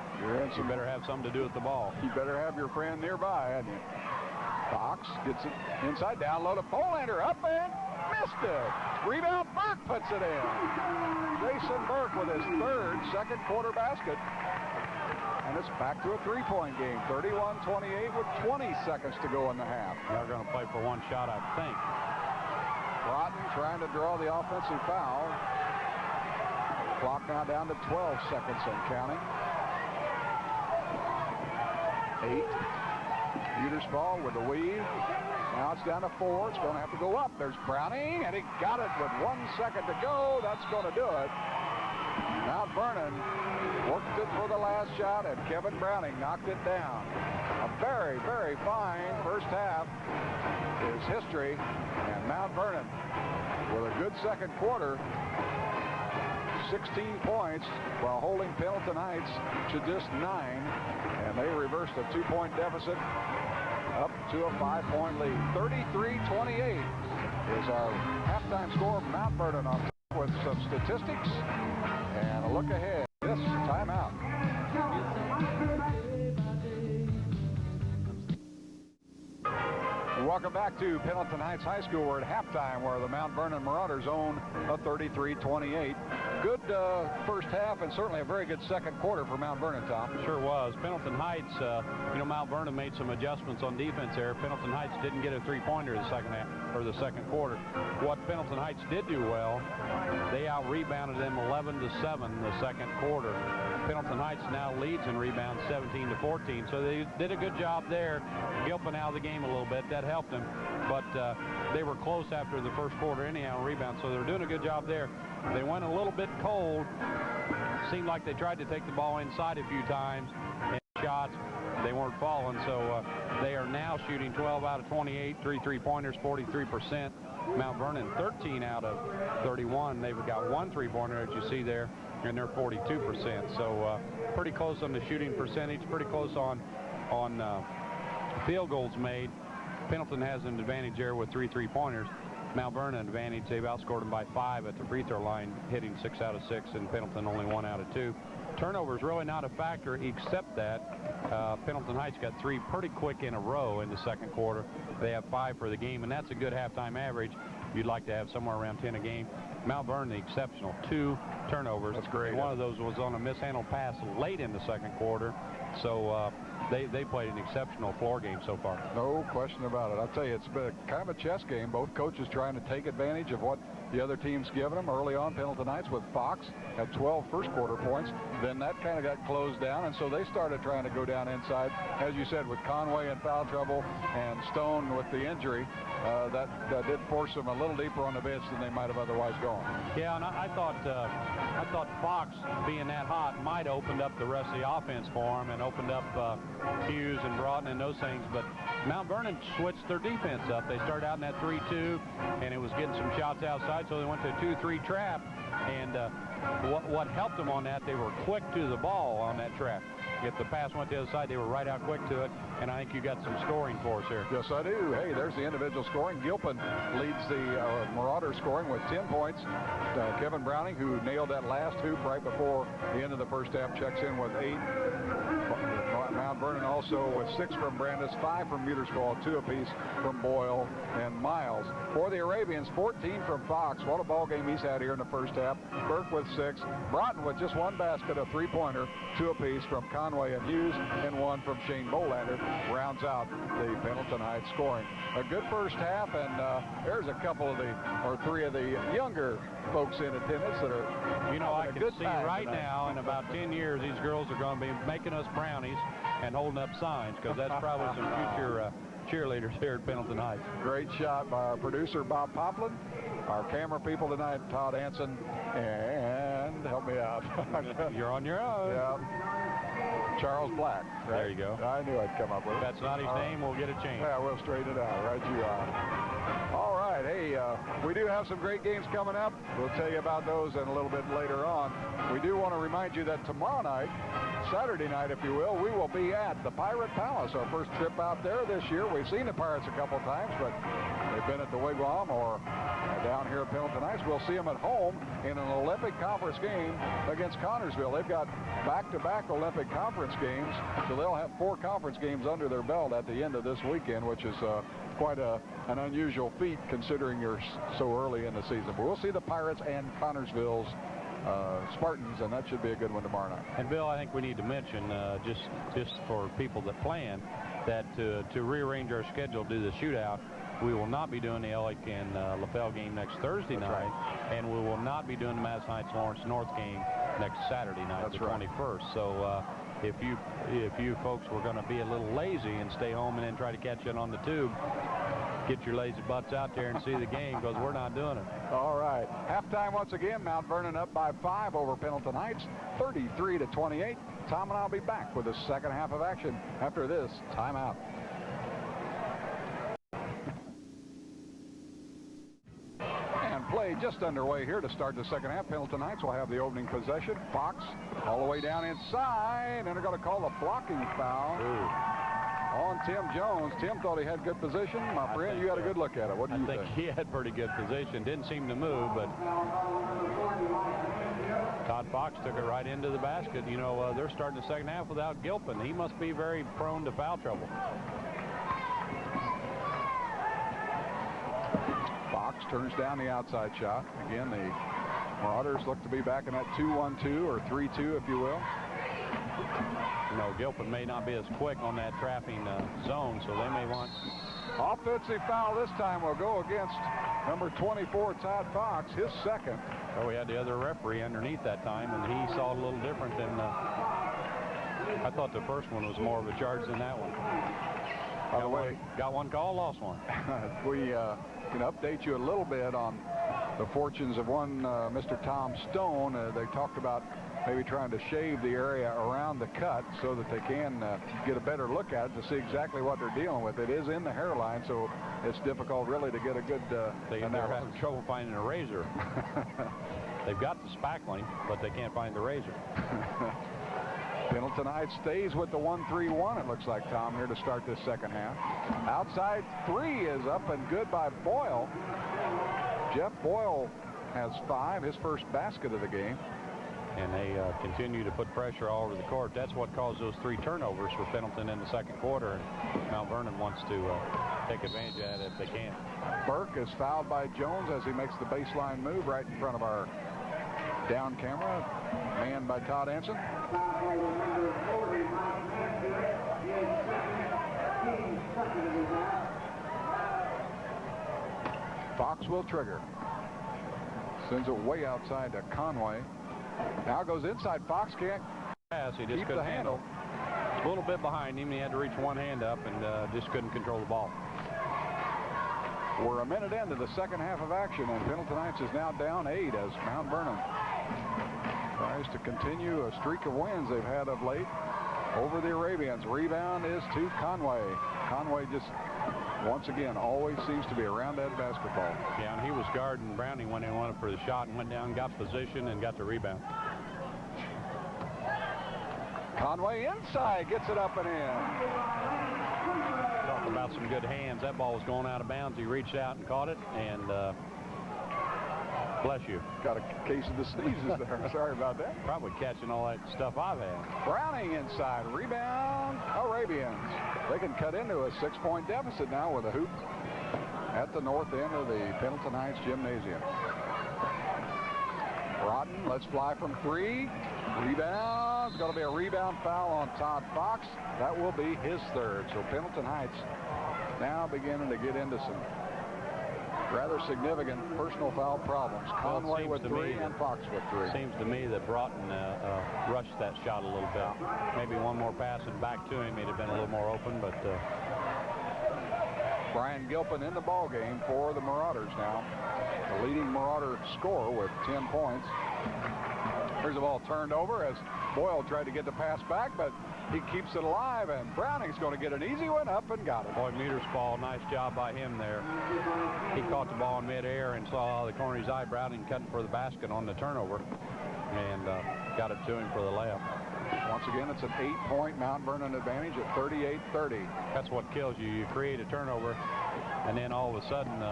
better have something to do with the ball. You better have your friend nearby, hadn't you? Fox gets it inside, down low to Bolander, up and missed it. Rebound, Burke puts it in. Jason Burke with his second quarter basket. And it's back to a 3-point game. 31-28 with 20 seconds to go in the half. They're going to play for 1 shot, I think. Broughton trying to draw the offensive foul. Clock now down to 12 seconds and counting. 8. Muterspaugh with the weave. Now it's down to 4. It's going to have to go up. There's Browning, and he got it with 1 second to go. That's going to do it. Mount Vernon worked it for the last shot, and Kevin Browning knocked it down. A very, very fine first half is history, and Mount Vernon with a good second quarter. 16 points while holding Pendleton Heights to just 9, and they reversed a 2-point deficit up to a 5-point lead. 33-28 is our halftime score. Mount Vernon on top with some statistics and a look ahead. This timeout. Welcome back to Pendleton Heights High School. We're at halftime where the Mount Vernon Marauders own a 33-28 good first half and certainly a very good second quarter for Mount Vernon, Tom. Sure was. Pendleton Heights, you know, Mount Vernon made some adjustments on defense there. Pendleton Heights didn't get a three-pointer in the second half, or the second quarter. What Pendleton Heights did do well, they out-rebounded them 11-7 the second quarter. Pendleton Heights now leads in rebounds 17-14, so they did a good job there. Gilpin out of the game a little bit. That helped them, but they were close after the first quarter anyhow in rebounds, so they're doing a good job there. They went a little bit cold. Seemed like they tried to take the ball inside a few times, and shots, they weren't falling, so they are now shooting 12 out of 28, three-pointers, 43%. Mount Vernon 13 out of 31. They've got one three-pointer, as you see there, and they're 42%. So pretty close on the shooting percentage, pretty close on field goals made. Pendleton has an advantage there with three-pointers. Mount Vernon advantage. They've outscored them by 5 at the free throw line, hitting 6 out of 6, and Pendleton only 1 out of 2. Turnovers really not a factor, except that Pendleton Heights got 3 pretty quick in a row in the second quarter. They have 5 for the game, and that's a good halftime average. You'd like to have somewhere around 10 a game. Mount Vernon, the exceptional, 2 turnovers. That's great. And one of those was on a mishandled pass late in the second quarter. So they played an exceptional floor game so far. No question about it. I'll tell you, it's been kind of a chess game. Both coaches trying to take advantage of what the other team's given them. Early on, Pendleton Heights with Fox had 12 first quarter points. Then that kind of got closed down, and so they started trying to go down inside. As you said, with Conway in foul trouble and Stone with the injury, that did force them a little deeper on the bench than they might have otherwise gone. Yeah, and I thought Fox being that hot might have opened up the rest of the offense for him and opened up Hughes and Broughton and those things, but Mount Vernon switched their defense up. They started out in that 3-2, and it was getting some shots outside, so they went to a 2-3 trap, and what helped them on that, they were quick to the ball on that trap. If the pass went to the other side, they were right out quick to it, and I think you got some scoring for us here. Yes, I do. Hey, there's the individual scoring. Gilpin leads the Marauders scoring with 10 points. Kevin Browning, who nailed that last hoop right before the end of the first half, checks in with 8. Mount Vernon also with 6 from Brandis, 5 from Muterspaugh, 2 apiece from Boyle and Miles. For the Arabians, 14 from Fox. What a ball game he's had here in the first half. Burke with 6. Broughton with just 1 basket, a 3-pointer, 2 apiece from Conway and Hughes, and 1 from Shane Bolander. Rounds out the Pendleton Heights scoring. A good first half, and there's a couple of or 3 of the younger folks in attendance that are, you know, I can see right now in about 10 years these girls are going to be making us brownies and holding up signs, because that's probably some future cheerleaders here at Pendleton Heights. Great shot by our producer Bob Poplin, our camera people tonight Todd Hansen, and help me out. You're on your own. Yeah. Charles Black. Right? There you go. I knew I'd come up with it. If that's not his name, we'll get a change. Yeah, we'll straighten it out. Right you are. All right. Hey, we do have some great games coming up. We'll tell you about those in a little bit later on. We do want to remind you that tomorrow night, Saturday night, if you will, we will be at the Pirate Palace. Our first trip out there this year. We've seen the Pirates a couple times, but they've been at the Wigwam or down here at Pendleton Heights. We'll see them at home in an Olympic Conference game against Connorsville. They've got back-to-back Olympic Conference games, so they'll have 4 conference games under their belt at the end of this weekend, which is quite an unusual feat considering you're so early in the season. But we'll see the Pirates and Connorsville's Spartans, and that should be a good one tomorrow night. And Bill, I think we need to mention, just for people that plan, that to rearrange our schedule to do the shootout, we will not be doing the Ellick and LaFell game next Thursday night, right. And we will not be doing the Madison Heights Lawrence North game next Saturday night, the 21st. So if you folks were going to be a little lazy and stay home and then try to catch it on the tube, get your lazy butts out there and see the game, because we're not doing it. All right. Halftime once again. Mount Vernon up by 5 over Pendleton Heights, 33-28. Tom and I'll be back with the second half of action after this timeout. And play just underway here to start the second half. Pendleton Heights will have the opening possession. Fox all the way down inside, and they're going to call a blocking foul. On Tim Jones. Tim thought he had good position. My friend, you had a good look at it. What do you think? I think he had pretty good position. Didn't seem to move, but Todd Fox took it right into the basket. You know, they're starting the second half without Gilpin. He must be very prone to foul trouble. Fox turns down the outside shot. Again, the Marauders look to be back in that 2-1-2 or 3-2, if you will. You know, Gilpin may not be as quick on that trapping zone, so they may want... Offensive foul this time will go against number 24, Todd Fox, his second. Oh, we had the other referee underneath that time, and he saw it a little different than... I thought the first one was more of a charge than that one. By the way, got one call, lost one. We can update you a little bit on the fortunes of one Mr. Tom Stone. They talked about maybe trying to shave the area around the cut so that they can get a better look at it to see exactly what they're dealing with. It is in the hairline, so it's difficult really to get a good They're having trouble finding a razor. They've got the spackling, but they can't find the razor. Pendleton Heights stays with the 1-3-1, it looks like, Tom, here to start this second half. Outside three is up and good by Boyle. Jeff Boyle has 5, his first basket of the game. And they continue to put pressure all over the court. That's what caused those 3 turnovers for Pendleton in the second quarter. And Mount Vernon wants to take advantage of that if they can. Burke is fouled by Jones as he makes the baseline move right in front of our down camera, manned by Todd Anson. Fox will trigger. Sends it way outside to Conway. Now goes inside. Fox can't pass. He just keep couldn't the handle. A little bit behind him. He had to reach one hand up and just couldn't control the ball. We're a minute into the second half of action, and Pendleton Heights is now down 8 as Mount Vernon tries to continue a streak of wins they've had of late over the Arabians. Rebound is to Conway. Conway just once again always seems to be around that basketball. Yeah, and he was guarding Browning when he went for the shot and went down, got position, and got the rebound. Conway inside, gets it up and in. Talk about some good hands. That ball was going out of bounds. He reached out and caught it, and bless you. Got a case of the sneezes there. Sorry about that. Probably catching all that stuff I've had. Browning inside. Rebound, Arabians. They can cut into a 6-point deficit now with a hoop at the north end of the Pendleton Heights Gymnasium. Broughton lets fly from 3. Rebound. It's going to be a rebound foul on Todd Fox. That will be his 3rd. So Pendleton Heights now beginning to get into some rather significant personal foul problems. Conway with 3 and Fox with 3. Seems to me that Broughton rushed that shot a little bit. Maybe one more pass and back to him. He'd have been a little more open, but Brian Gilpin in the ball game for the Marauders now. The leading Marauder scorer with 10 points. Here's the ball turned over as Boyle tried to get the pass back, but he keeps it alive, and Browning's going to get an easy one up and got it. Boy, Muterspaugh, nice job by him there. He caught the ball in midair and saw the corner of his eye. Browning cutting for the basket on the turnover and got it to him for the layup. Once again, it's an 8-point Mount Vernon advantage at 38-30. That's what kills you. You create a turnover, and then all of a sudden...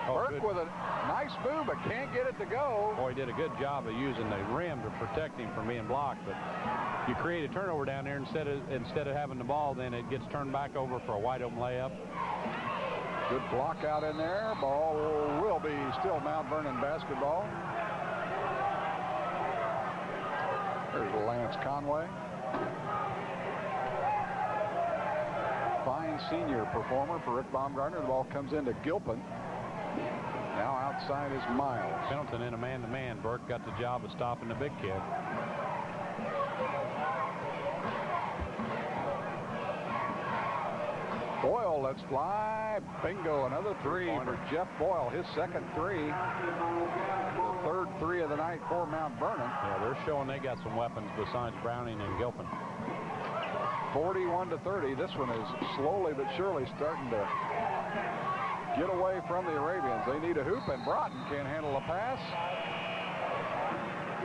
Burke with a nice move, but can't get it to go. Boy, he did a good job of using the rim to protect him from being blocked. But you create a turnover down there instead of having the ball, then it gets turned back over for a wide open layup. Good block out in there. Ball will be still Mount Vernon basketball. There's Lance Conway. Fine senior performer for Rick Baumgartner. The ball comes into Gilpin. Now outside is Miles. Pendleton in a man-to-man. Burke got the job of stopping the big kid. Boyle lets fly. Bingo. Another 3 for Jeff Boyle. His second 3. The 3rd 3 of the night for Mount Vernon. Yeah, they're showing they got some weapons besides Browning and Gilpin. 41-30. This one is slowly but surely starting to get away from the Arabians. They need a hoop, and Broughton can't handle a pass.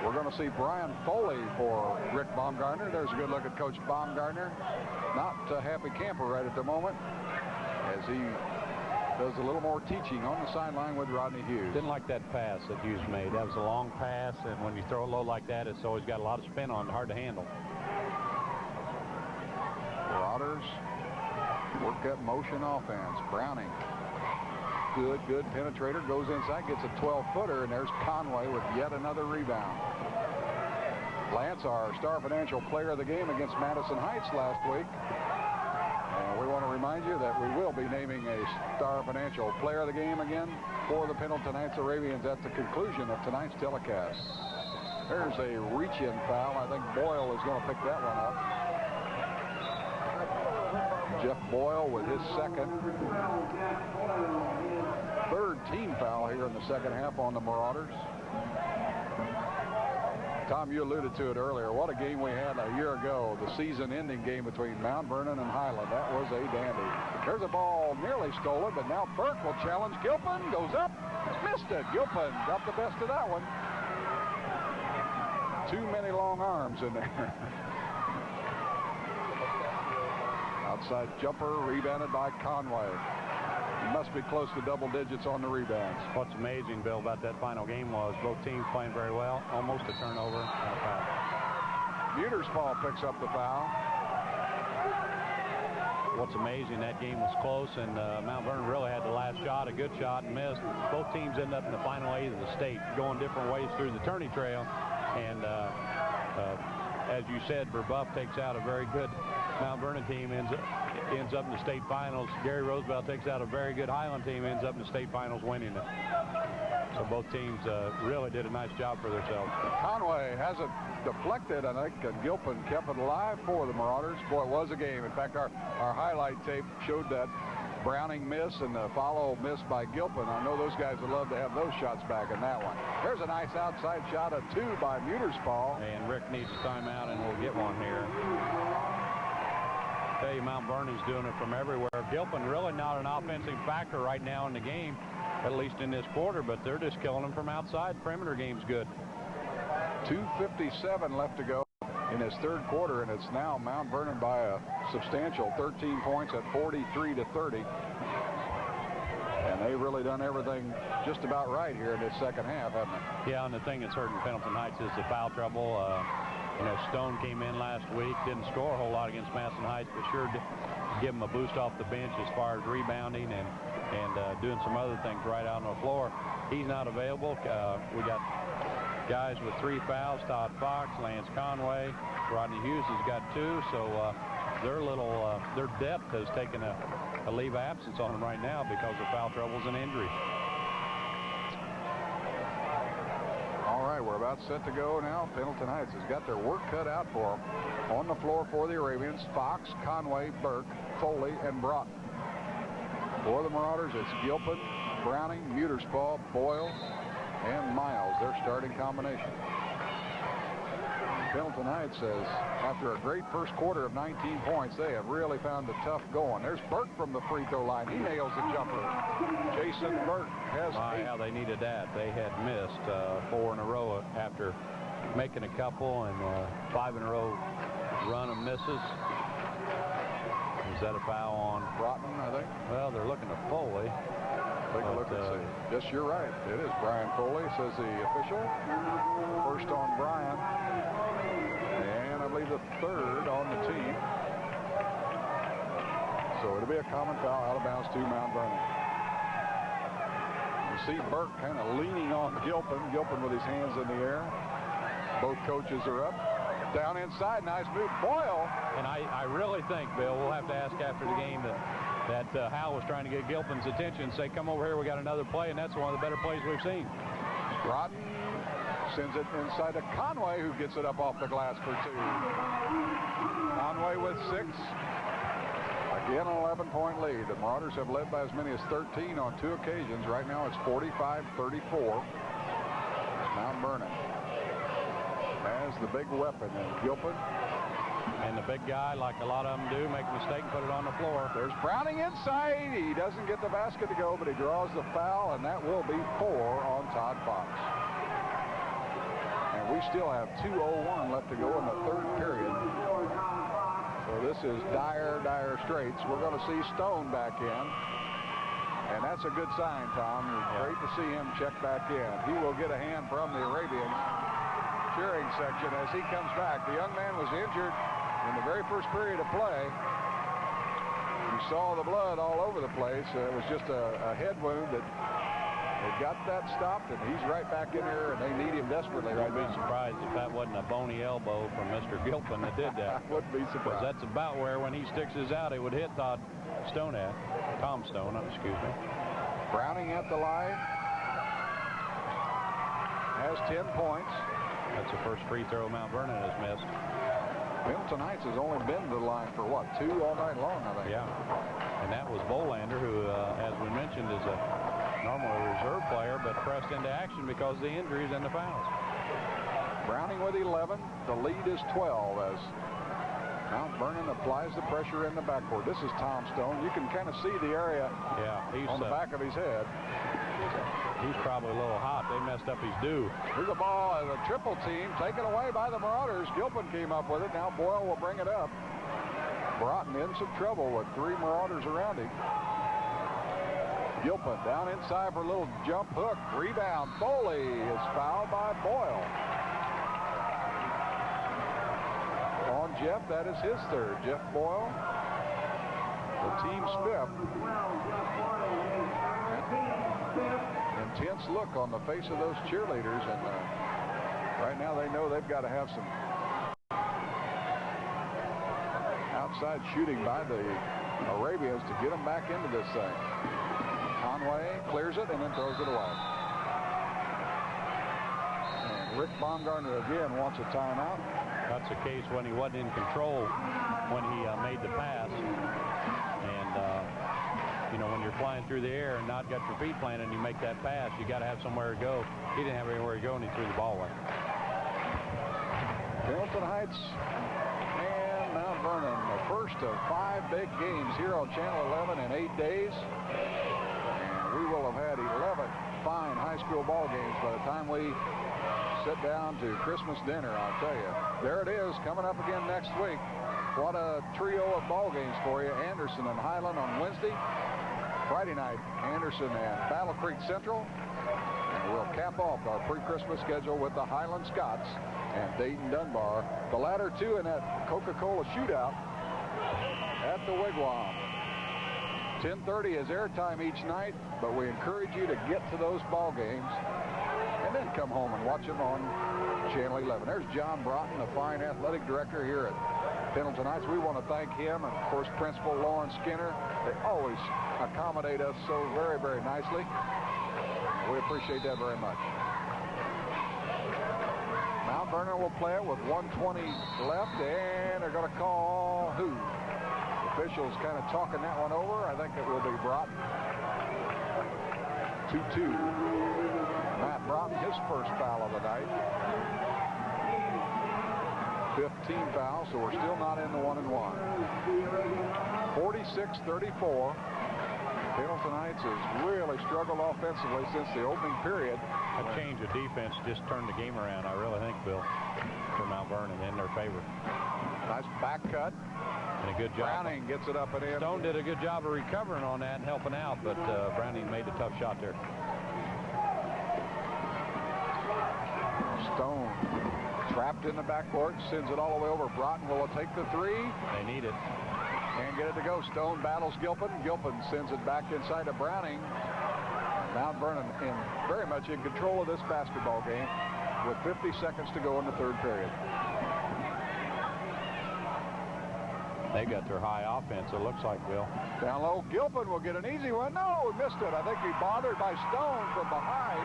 We're going to see Brian Foley for Rick Baumgartner. There's a good look at Coach Baumgartner. Not a happy camper right at the moment as he does a little more teaching on the sideline with Rodney Hughes. Didn't like that pass that Hughes made. That was a long pass, and when you throw it low like that, it's always got a lot of spin on it, hard to handle. Marauders work that motion offense. Browning good penetrator, goes inside, gets a 12-footer, and there's Conway with yet another rebound. Lance, our Star Financial Player of the Game against Madison Heights last week. And we want to remind you that we will be naming a Star Financial Player of the Game again for the Pendleton Heights Arabians at the conclusion of tonight's telecast. There's a reach-in foul. I think Boyle is going to pick that one up. Jeff Boyle with his third team foul here in the second half on the Marauders. Tom, you alluded to it earlier. What a game we had a year ago, the season-ending game between Mount Vernon and Highland. That was a dandy. There's a ball nearly stolen, but now Burke will challenge Gilpin. Goes up, missed it. Gilpin got the best of that one. Too many long arms in there. Outside jumper, rebounded by Conway. He must be close to double digits on the rebounds. What's amazing, Bill, about that final game was both teams playing very well. Almost a turnover and a foul. Muterspaugh picks up the foul. What's amazing, that game was close, and Mount Vernon really had the last shot, a good shot, and missed. Both teams end up in the final eight of the state, going different ways through the tourney trail. And as you said, Verbuff takes out a very good Mount Vernon team, ends up in the state finals. Gary Roosevelt takes out a very good Highland team, ends up in the state finals winning it. So both teams really did a nice job for themselves. Conway has it deflected, I think, and Gilpin kept it alive for the Marauders. Boy, it was a game. In fact, our highlight tape showed that Browning miss and the follow miss by Gilpin. I know those guys would love to have those shots back in that one. There's a nice outside shot, a 2 by Muterspaugh. And Rick needs a timeout, and we'll get one here. I tell you, Mount Vernon's doing it from everywhere. Gilpin really not an offensive factor right now in the game, at least in this quarter, but they're just killing them from outside. Perimeter game's good. 2:57 left to go in his third quarter, and it's now Mount Vernon by a substantial 13 points at 43-30. And they've really done everything just about right here in this second half, haven't they? Yeah, and the thing that's hurting Pendleton Heights is the foul trouble. You know, Stone came in last week, didn't score a whole lot against Madison Heights, but sure give him a boost off the bench as far as rebounding and doing some other things right out on the floor. He's not available. We got guys with 3 fouls: Todd Fox, Lance Conway, Rodney Hughes has got 2. So their depth has taken a leave of absence on them right now because of foul troubles and injuries. All right, we're about set to go now. Pendleton Heights has got their work cut out for them. On the floor for the Arabians, Fox, Conway, Burke, Foley, and Broughton. For the Marauders, it's Gilpin, Browning, Muterspaugh, Boyle, and Miles, their starting combination. Pendleton Heights says, after a great first quarter of 19 points, they have really found the tough going. There's Burke from the free throw line. He nails the jumper. Jason Burke has 8. How they needed that. They had missed 4 in a row after making a couple, and 5 in a row run of misses. Is that a foul on Broughton, I think? Well, they're looking at Foley. Take a look and see. Yes, you're right. It is Brian Foley, says the official. First on Brian. And I believe the third on the team. So it'll be a common foul out of bounds to Mount Vernon. You see Burke kind of leaning on Gilpin. Gilpin with his hands in the air. Both coaches are up. Down inside, nice move. Boyle. And I really think, Bill, we'll have to ask after the game that Hal was trying to get Gilpin's attention, say, come over here, we got another play, and that's one of the better plays we've seen. Broughton sends it inside to Conway, who gets it up off the glass for 2. Conway with 6. Again, an 11-point lead. The Marauders have led by as many as 13 on 2 occasions. Right now, it's 45-34. Mount Vernon has the big weapon in Gilpin. And the big guy, like a lot of them do, make a mistake and put it on the floor. There's Browning inside. He doesn't get the basket to go, but he draws the foul, and that will be 4 on Todd Fox. And we still have 2:01 left to go in the third period. So this is dire straits. We're going to see Stone back in. And that's a good sign, Tom. Great to see him check back in. He will get a hand from the Arabian cheering section as he comes back. The young man was injured in the very first period of play. You saw the blood all over the place. It was just a head wound that they got that stopped, and he's right back in there, and they need him desperately right now. I'd be surprised if that wasn't a bony elbow from Mr. Gilpin that did that. I wouldn't be surprised. That's about where, when he sticks his out, he would hit Tom Stone, excuse me. Browning at the line. Has 10 points. That's the first free throw Mount Vernon has missed. Pendleton Heights has only been to the line for, what, 2 all night long, I think. Yeah. And that was Bolander, who, as we mentioned, is a normally a reserve player, but pressed into action because of the injuries and the fouls. Browning with 11. The lead is 12 as Mount Vernon applies the pressure in the backcourt. This is Tom Stone. You can kind of see the area on the back of his head. He's probably a little hot. They messed up his due. Here's a ball as a triple team taken away by the Marauders. Gilpin came up with it. Now Boyle will bring it up. Broughton in some trouble with 3 Marauders around him. Gilpin down inside for a little jump hook. Rebound. Foley is fouled by Boyle. On Jeff, that is his third. Jeff Boyle, the team's 5th. Intense look on the face of those cheerleaders, and right now they know they've got to have some outside shooting by the Arabians to get them back into this thing. Conway clears it and then throws it away. And Rick Baumgartner again wants a timeout. That's the case when he wasn't in control when he made the pass. And, you know, when you're flying through the air and not got your feet planted and you make that pass, you got to have somewhere to go. He didn't have anywhere to go, and he threw the ball away. Pendleton Heights and Mount Vernon, the first of 5 big games here on Channel 11 in 8 days. We will have had 11 fine high school ball games by the time we sit down to Christmas dinner, I'll tell you. There it is, coming up again next week. What a trio of ball games for you. Anderson and Highland on Wednesday. Friday night, Anderson and Battle Creek Central. And we'll cap off our pre-Christmas schedule with the Highland Scots and Dayton Dunbar. The latter 2 in that Coca-Cola shootout at the Wigwam. 10:30 is airtime each night, but we encourage you to get to those ball games and then come home and watch them on Channel 11. There's John Broughton, the fine athletic director here at Pendleton Heights. We want to thank him and, of course, Principal Lauren Skinner. They always accommodate us so very, very nicely. We appreciate that very much. Mount Vernon will play it with 1:20 left, and they're going to call who? Officials kind of talking that one over. I think it will be Broughton. 2-2. Matt Broughton, his first foul of the night. 15 fouls, so we're still not in the 1-and-1. 46-34. Pendleton Heights has really struggled offensively since the opening period. A change of defense just turned the game around, I really think, Bill, for Mount Vernon in their favor. Nice back cut. And a good job. Browning gets it up and in. Stone did a good job of recovering on that and helping out, but Browning made a tough shot there. Stone trapped in the backcourt, sends it all the way over. Broughton will take the 3. They need it. Can't get it to go. Stone battles Gilpin. Gilpin sends it back inside to Browning. Mount Vernon very much in control of this basketball game with 50 seconds to go in the 3rd period. They got their high offense, it looks like, Bill. Down low, Gilpin will get an easy one. No, he missed it. I think he bothered by Stone from behind.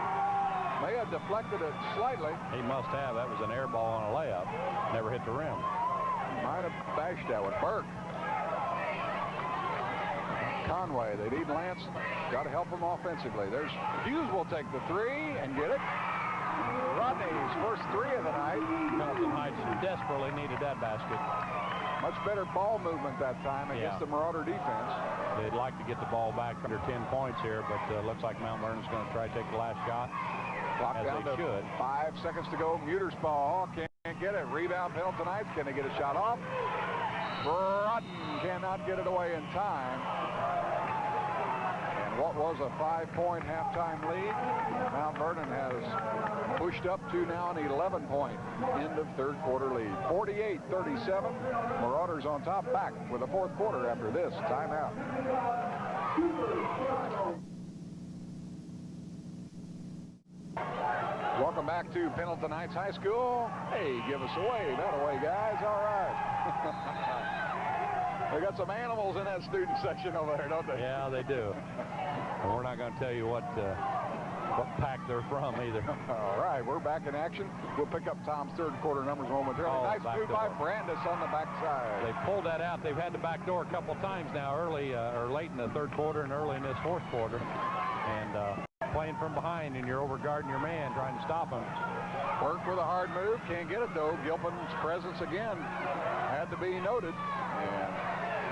May have deflected it slightly. He must have. That was an air ball on a layup. Never hit the rim. Might have bashed that one. Burke. Conway. They need Lance. Got to help him offensively. There's Hughes will take the 3 and get it. Rodney's first 3 of the night. Pendleton Heights desperately needed that basket. Much better ball movement that time against the Marauder defense. They'd like to get the ball back under 10 points here, but looks like Mount Vernon's going to try to take the last shot. Clock down to 5 seconds to go. Muterspaugh can't get it. Rebound Pendleton Heights. Can they get a shot off? Broughton cannot get it away in time. And And what was a 5-point halftime lead, Mount Vernon has pushed up to now an 11-point end of third quarter lead. 48-37. Marauders on top, back with the fourth quarter after this timeout. Welcome back to Pendleton Heights High School. Hey, give us a wave. That away, guys. All right. They got some animals in that student section over there, don't they? Yeah, they do. And we're not going to tell you what pack they're from either. All right, we're back in action. We'll pick up Tom's third quarter numbers momentarily. Oh, nice move by Brandis on the backside. They pulled that out. They've had the back door a couple times now, early or late in the third quarter and early in this fourth quarter. And playing from behind, and you're over guarding your man, trying to stop him. Worked with a hard move. Can't get it, though. Gilpin's presence again had to be noted. And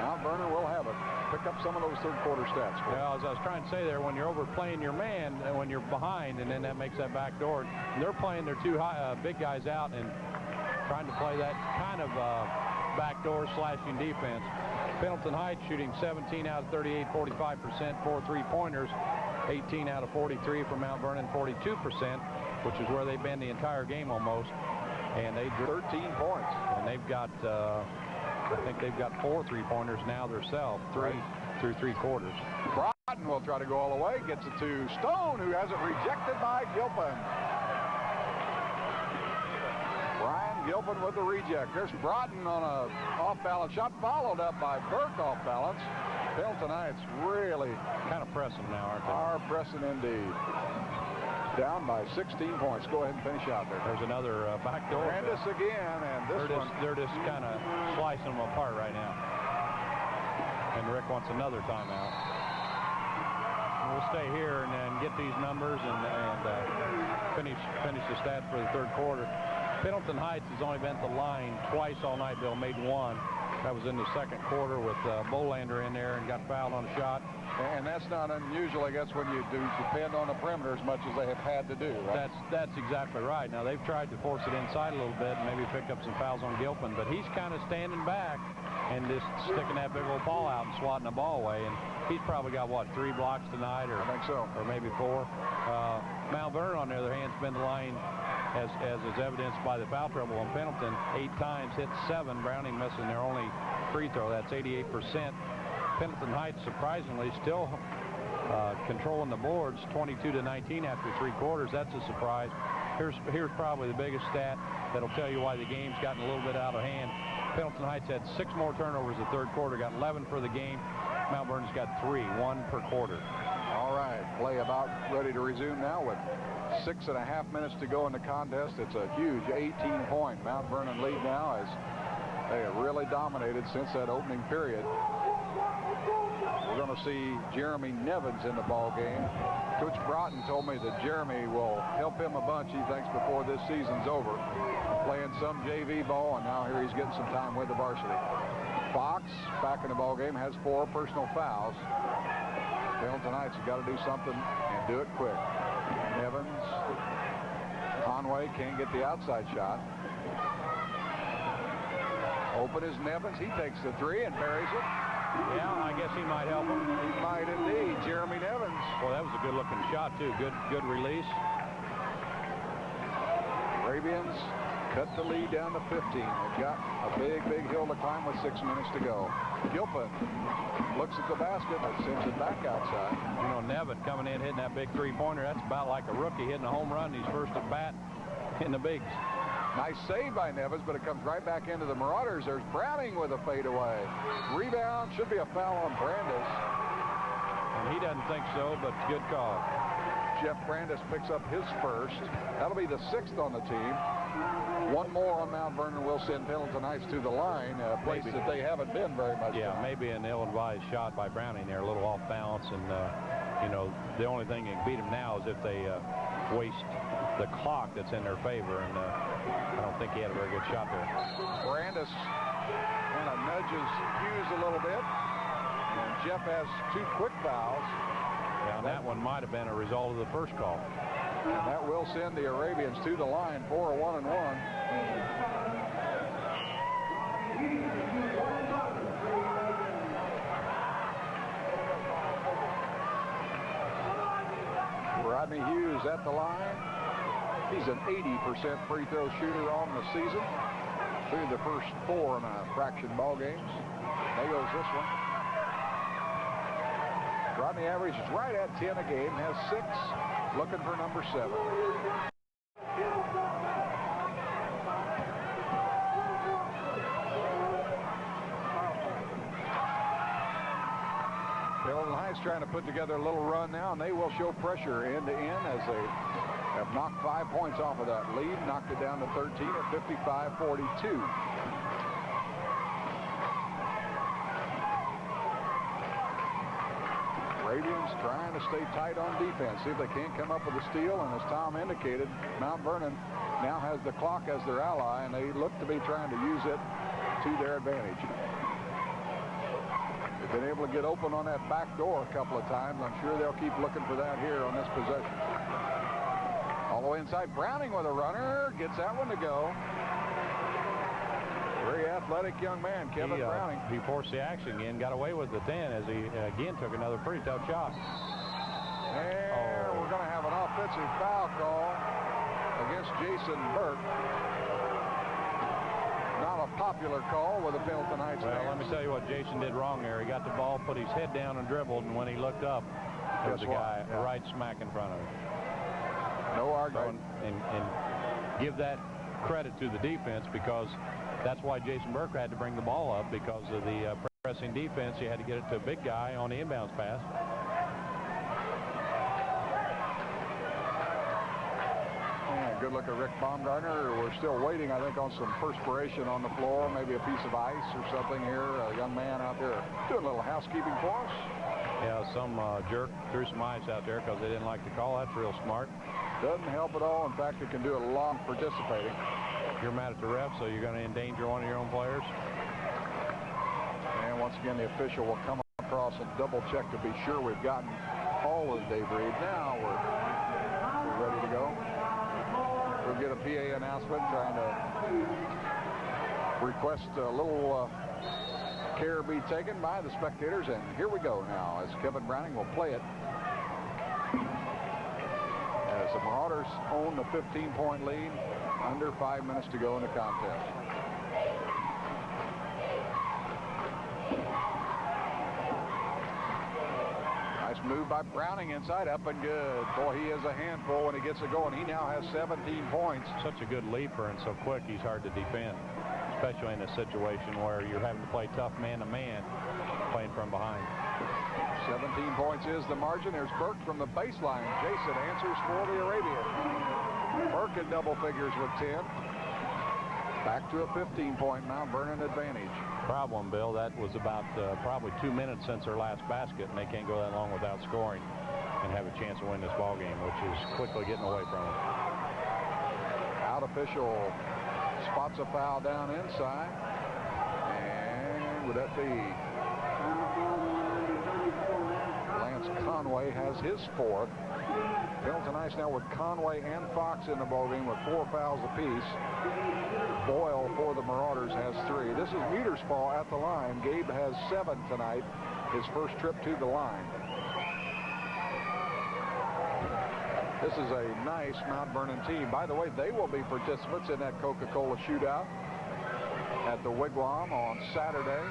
Mount Vernon will have it. Pick up some of those third quarter stats. Well, as I was trying to say there, when you're overplaying your man, and when you're behind, and then that makes that back door, and they're playing their two big guys out and trying to play that kind of backdoor slashing defense. Pendleton Heights shooting 17 out of 38, 45%, 4 3-pointers, 18 out of 43 for Mount Vernon, 42%, which is where they've been the entire game almost. And they 13 points. And they've got, I think they've got 4 3-pointers now themselves, through 3 quarters. Broughton will try to go all the way. Gets it to Stone, who has it rejected by Gilpin. Brian Gilpin with the reject. There's Broughton on a off-balance shot, followed up by Burke off balance. Pendleton Heights really kind of pressing now, aren't they? Are pressing indeed. Down by 16 points. Go ahead and finish out there. There's another back door. Brandis again, and they're just kind of slicing them apart right now. And Rick wants another timeout. We'll stay here and then get these numbers and finish the stats for the third quarter. Pendleton Heights has only been at the line twice all night. Bill made one. That was in the second quarter with Bolander in there and got fouled on a shot. And that's not unusual, I guess, when you do depend on the perimeter as much as they have had to do, right? That's exactly right. Now, they've tried to force it inside a little bit and maybe pick up some fouls on Gilpin, but he's kind of standing back and just sticking that big old ball out and swatting the ball away. And he's probably got, what, 3 blocks tonight? Or, I think so. Or maybe 4. Mount Vernon, on the other hand, has been the line, as is evidenced by the foul trouble on Pendleton, 8 times, hit 7. Browning missing their only free throw. That's 88%. Pendleton Heights, surprisingly, still controlling the boards, 22-19 after 3 quarters. That's a surprise. Here's probably the biggest stat that'll tell you why the game's gotten a little bit out of hand. Pendleton Heights had 6 more turnovers the third quarter, got 11 for the game. Mount Vernon's got 3, 1 per quarter. All right, play about ready to resume now with 6.5 minutes to go in the contest. It's a huge 18-point Mount Vernon lead now, as they have really dominated since that opening period. We're going to see Jeremy Nevins in the ball game. Coach Broughton told me that Jeremy will help him a bunch, he thinks, before this season's over. Playing some JV ball, and now here he's getting some time with the varsity. Fox, back in the ball game, has 4 personal fouls. Pendleton Heights has got to do something and do it quick. Nevins, Conway can't get the outside shot. Open is Nevins. He takes the 3 and buries it. Yeah, I guess he might help him. He might indeed. Jeremy Nevins. Well, that was a good-looking shot, too. Good release. Arabians cut the lead down to 15. They've got a big hill to climb with 6 minutes to go. Gilpin looks at the basket and sends it back outside. You know, Nevin coming in, hitting that big 3-pointer. That's about like a rookie hitting a home run. He's first at bat in the bigs. Nice save by Nevins, but it comes right back into the Marauders. There's Browning with a fadeaway. Rebound, should be a foul on Brandis. And he doesn't think so, but good call. Jeff Brandis picks up his first. That'll be the 6th on the team. 1 more on Mount Vernon will send Pendleton Heights to the line, a place that they haven't been very much. Yeah, time. Maybe an ill-advised shot by Browning there, a little off balance, and you know, the only thing that can beat them now is if they waste the clock that's in their favor, and I don't think he had a very good shot there. Brandis kind of nudges Hughes a little bit, and Jeff has 2 quick fouls. Now that one might have been a result of the first call. And that will send the Arabians to the line for a 1-and-1. Rodney Hughes at the line. He's an 80% free throw shooter on the season. Through the first 4 in a fraction ball games. Nails this one. Rodney averages right at 10 a game, has 6, looking for number 7. Pendleton Heights trying to put together a little run now, and they will show pressure end to end as they have knocked 5 points off of that lead, knocked it down to 13 at 55-42. Arabians trying to stay tight on defense, see if they can't come up with a steal, and as Tom indicated, Mount Vernon now has the clock as their ally, and they look to be trying to use it to their advantage. They've been able to get open on that back door a couple of times. I'm sure they'll keep looking for that here on this possession. All the way inside, Browning with a runner, gets that one to go. Very athletic young man, Kevin Browning. He forced the action again, got away with the 10 as he again took another pretty tough shot. And we're going to have an offensive foul call against Jason Burke. Not a popular call with the Pendleton Heights fans. Well, let me tell you what Jason did wrong there. He got the ball, put his head down and dribbled, and when he looked up, there was a guy right smack in front of him. No argument. So, and give that credit to the defense, because that's why Jason Burke had to bring the ball up, because of the pressing defense. He had to get it to a big guy on the inbounds pass. Good look at Rick Baumgartner. We're still waiting, I think, on some perspiration on the floor, maybe a piece of ice or something here. A young man out there doing a little housekeeping for us. Yeah, some jerk threw some ice out there because they didn't like the call. That's real smart. Doesn't help at all. In fact, it can do a lot participating. You're mad at the ref, so you're going to endanger one of your own players. And once again, the official will come across and double check to be sure we've gotten all of the debris. Now we're ready to go. We'll get a PA announcement trying to request a little care be taken by the spectators. And here we go now as Kevin Browning will play it. As the Marauders own the 15-point lead, under 5 minutes to go in the contest. Nice move by Browning inside, up and good. Boy, he is a handful when he gets it going. He now has 17 points. Such a good leaper and so quick, he's hard to defend, especially in a situation where you're having to play tough man-to-man, playing from behind. 17 points is the margin. There's Burke from the baseline. Jason answers for the Arabians. Burke in double figures with 10. Back to a 15-point Mount Vernon advantage. Problem, Bill, that was about probably 2 minutes since their last basket, and they can't go that long without scoring and have a chance to win this ball game, which is quickly getting away from them. Out official spots a foul down inside. And would that be Lance Conway has his 4th. Pendleton Heights now with Conway and Fox in the ballgame with 4 fouls apiece. Boyle for the Marauders has 3. This is Muterspaugh at the line. Gabe has 7 tonight, his first trip to the line. This is a nice Mount Vernon team. By the way, they will be participants in that Coca-Cola shootout at the Wigwam on Saturday.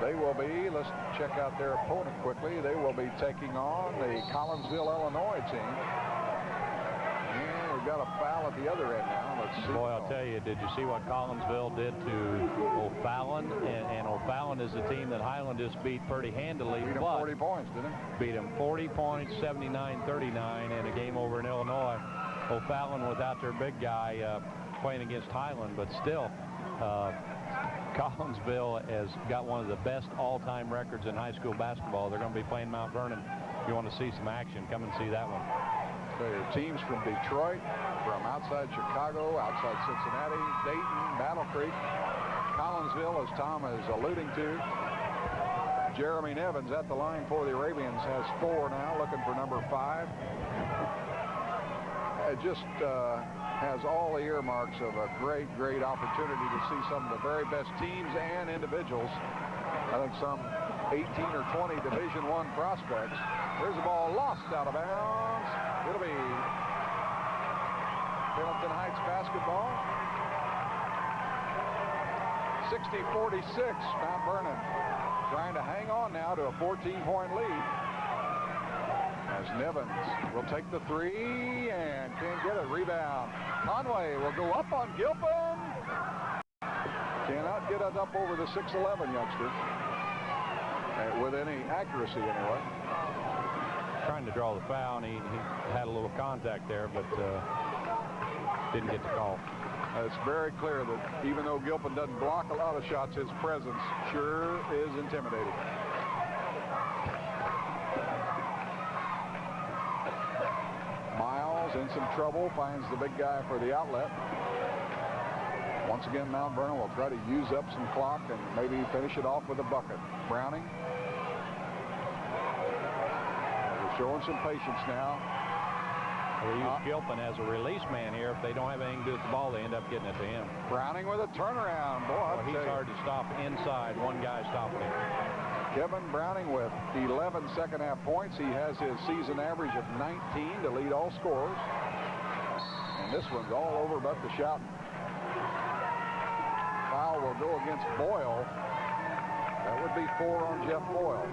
They will be, let's check out their opponent quickly. They will be taking on the Collinsville, Illinois team. And we've got a foul at the other end now. Let's see. Boy, I'll tell you, did you see what Collinsville did to O'Fallon? And O'Fallon is the team that Highland just beat pretty handily. Beat him 40 points, didn't he? Beat him 40 points, 79-39 in a game over in Illinois. O'Fallon without their big guy playing against Highland, but still, Collinsville has got one of the best all-time records in high school basketball. They're going to be playing Mount Vernon. If you want to see some action, come and see that one. There are teams from Detroit, from outside Chicago, outside Cincinnati, Dayton, Battle Creek. Collinsville, as Tom is alluding to. Jeremy Nevins at the line for the Arabians has 4 now, looking for number 5. Just has all the earmarks of a great, great opportunity to see some of the very best teams and individuals. I think some 18 or 20 Division I prospects. There's a ball lost out of bounds. It'll be Pendleton Heights basketball. 60-46, Mount Vernon trying to hang on now to a 14-point lead. As Nevins will take the three and can't get it. Rebound. Conway will go up on Gilpin. Cannot get it up over the 6'11 youngster. With any accuracy anyway. Trying to draw the foul, and he had a little contact there, but didn't get the call. It's very clear that even though Gilpin doesn't block a lot of shots, his presence sure is intimidating. Miles in some trouble, finds the big guy for the outlet. Once again, Mount Vernon will try to use up some clock and maybe finish it off with a bucket. Browning. They're showing some patience now. They use Gilpin as a release man here. If they don't have anything to do with the ball, they end up getting it to him. Browning with a turnaround. Boy, he's hard to stop inside. One guy stopping him. Kevin Browning with 11 second-half points. He has his season average of 19 to lead all scorers. And this one's all over but the shouting. Foul will go against Boyle. That would be 4 on Jeff Boyle.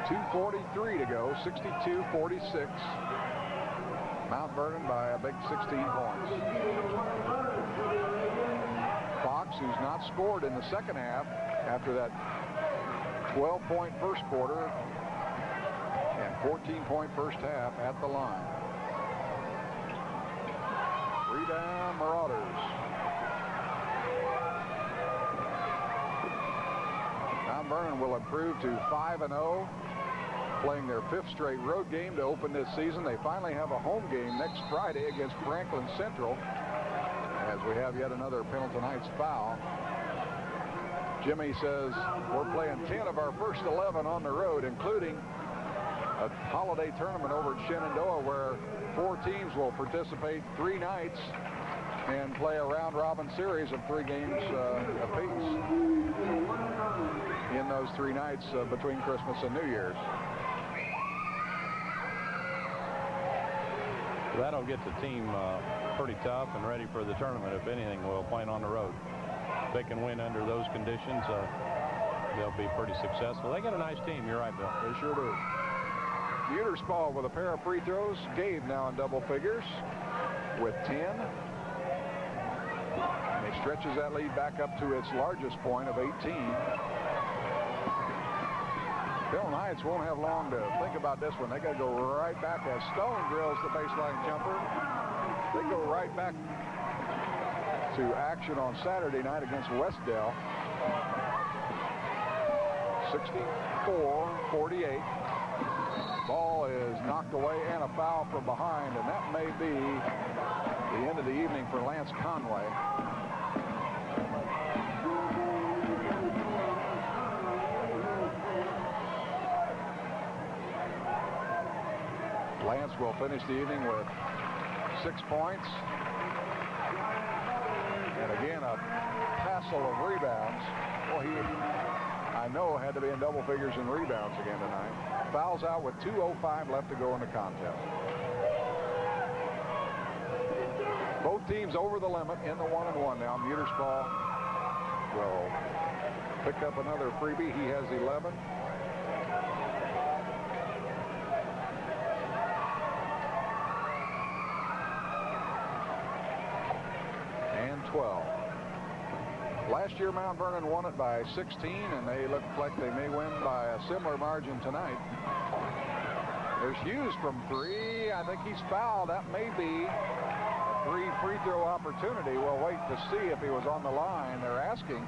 .243 to go, 62-46. Mount Vernon by a big 16 points. Fox, who's not scored in the second half after that 12-point first quarter and 14-point first half at the line. Rebound, Marauders. Mount Vernon will improve to 5-0, playing their 5th straight road game to open this season. They finally have a home game next Friday against Franklin Central, as we have yet another Pendleton Heights foul. Jimmy says we're playing 10 of our first 11 on the road, including a holiday tournament over at Shenandoah where 4 teams will participate 3 nights and play a round-robin series of 3 games apiece in those 3 nights between Christmas and New Year's. That'll get the team pretty tough and ready for the tournament, if anything, will, playing on the road. If they can win under those conditions, they'll be pretty successful. They got a nice team. You're right, Bill. They sure do. Muterspaugh with a pair of free throws. Gabe now in double figures with 10. And he stretches that lead back up to its largest point of 18. Pendleton Heights won't have long to think about this one. They got to go right back as Stone drills the baseline jumper. They go right back to action on Saturday night against Westdale. 64-48. Ball is knocked away and a foul from behind, and that may be the end of the evening for Lance Conway. Lance will finish the evening with 6 points. And again, a passel of rebounds. Well, he, I know, had to be in double figures in rebounds again tonight. Fouls out with 2:05 left to go in the contest. Both teams over the limit in the 1-and-1 now. Muterspaugh will pick up another freebie. He has 11. And 12. Last year, Mount Vernon won it by 16, and they look like they may win by a similar margin tonight. There's Hughes from 3. I think he's fouled. That may be a 3 free throw opportunity. We'll wait to see if he was on the line. They're asking.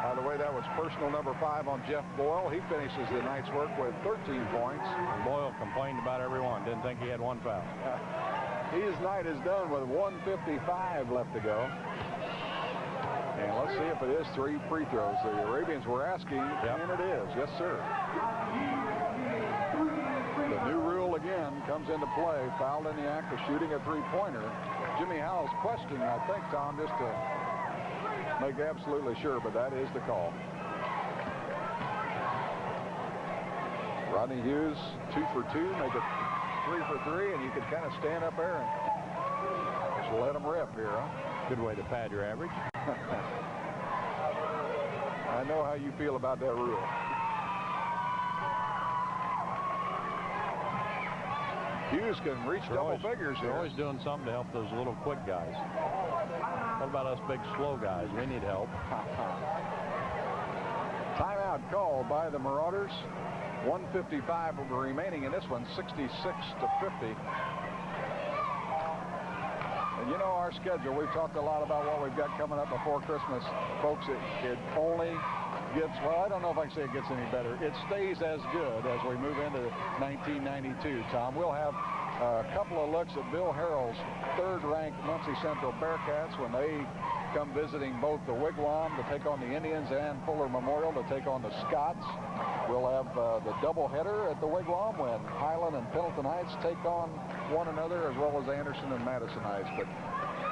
By the way, that was personal number 5 on Jeff Boyle. He finishes the night's work with 13 points. Boyle complained about everyone. Didn't think he had 1 foul. His night is done with 1:55 left to go. And let's see if it is 3 free throws. The Arabians were asking, and it is. Yes, sir. The new rule again comes into play. Fouled in the act of shooting a three-pointer. Jimmy Howell's questioning, I think, Tom, just to make absolutely sure, but that is the call. Rodney Hughes, 2 for 2, make it 3 for 3, and you can kind of stand up there and just let them rip here, huh? Good way to pad your average. I know how you feel about that rule. Hughes can reach double figures here. They're always doing something to help those little quick guys. What about us big slow guys? We need help. Timeout called by the Marauders. 1:55 remaining in this one, 66-50. And you know our schedule. We've talked a lot about what we've got coming up before Christmas. Folks, it only gets, well, I don't know if I can say it gets any better. It stays as good as we move into 1992, Tom. We'll have a couple of looks at Bill Harrell's third-ranked Muncie Central Bearcats when they come visiting both the Wigwam to take on the Indians and Fuller Memorial to take on the Scots. We'll have the doubleheader at the Wigwam when Highland and Pendleton Heights take on one another, as well as Anderson and Madison Heights. But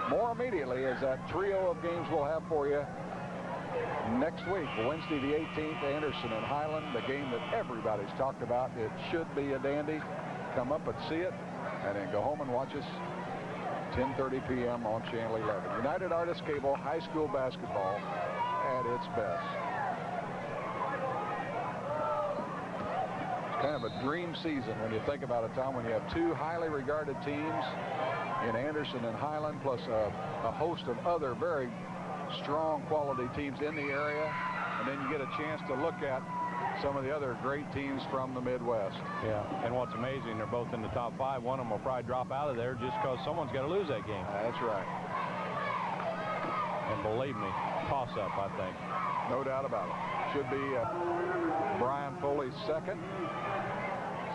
more immediately is that trio of games we'll have for you next week. Wednesday the 18th, Anderson and Highland, the game that everybody's talked about. It should be a dandy. Come up and see it, and then go home and watch us 10:30 p.m. on Channel 11. United Artists Cable, high school basketball at its best. It's kind of a dream season when you think about it, Tom, when you have two highly regarded teams in Anderson and Highland, plus a host of other very strong quality teams in the area, and then you get a chance to look at some of the other great teams from the Midwest. Yeah, and what's amazing, they're both in the top 5. One of them will probably drop out of there just because someone's got to lose that game. That's right. And believe me, toss-up, I think. No doubt about it. Should be Brian Foley's second.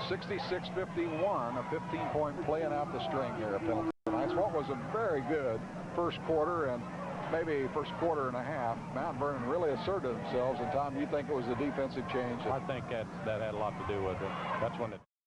66-51, a 15-point playing out the string here at Pendleton. That's what was a very good first quarter, and maybe first quarter and a half. Mount Vernon really asserted themselves. And Tom, you think it was a defensive change? I think that had a lot to do with it. That's when it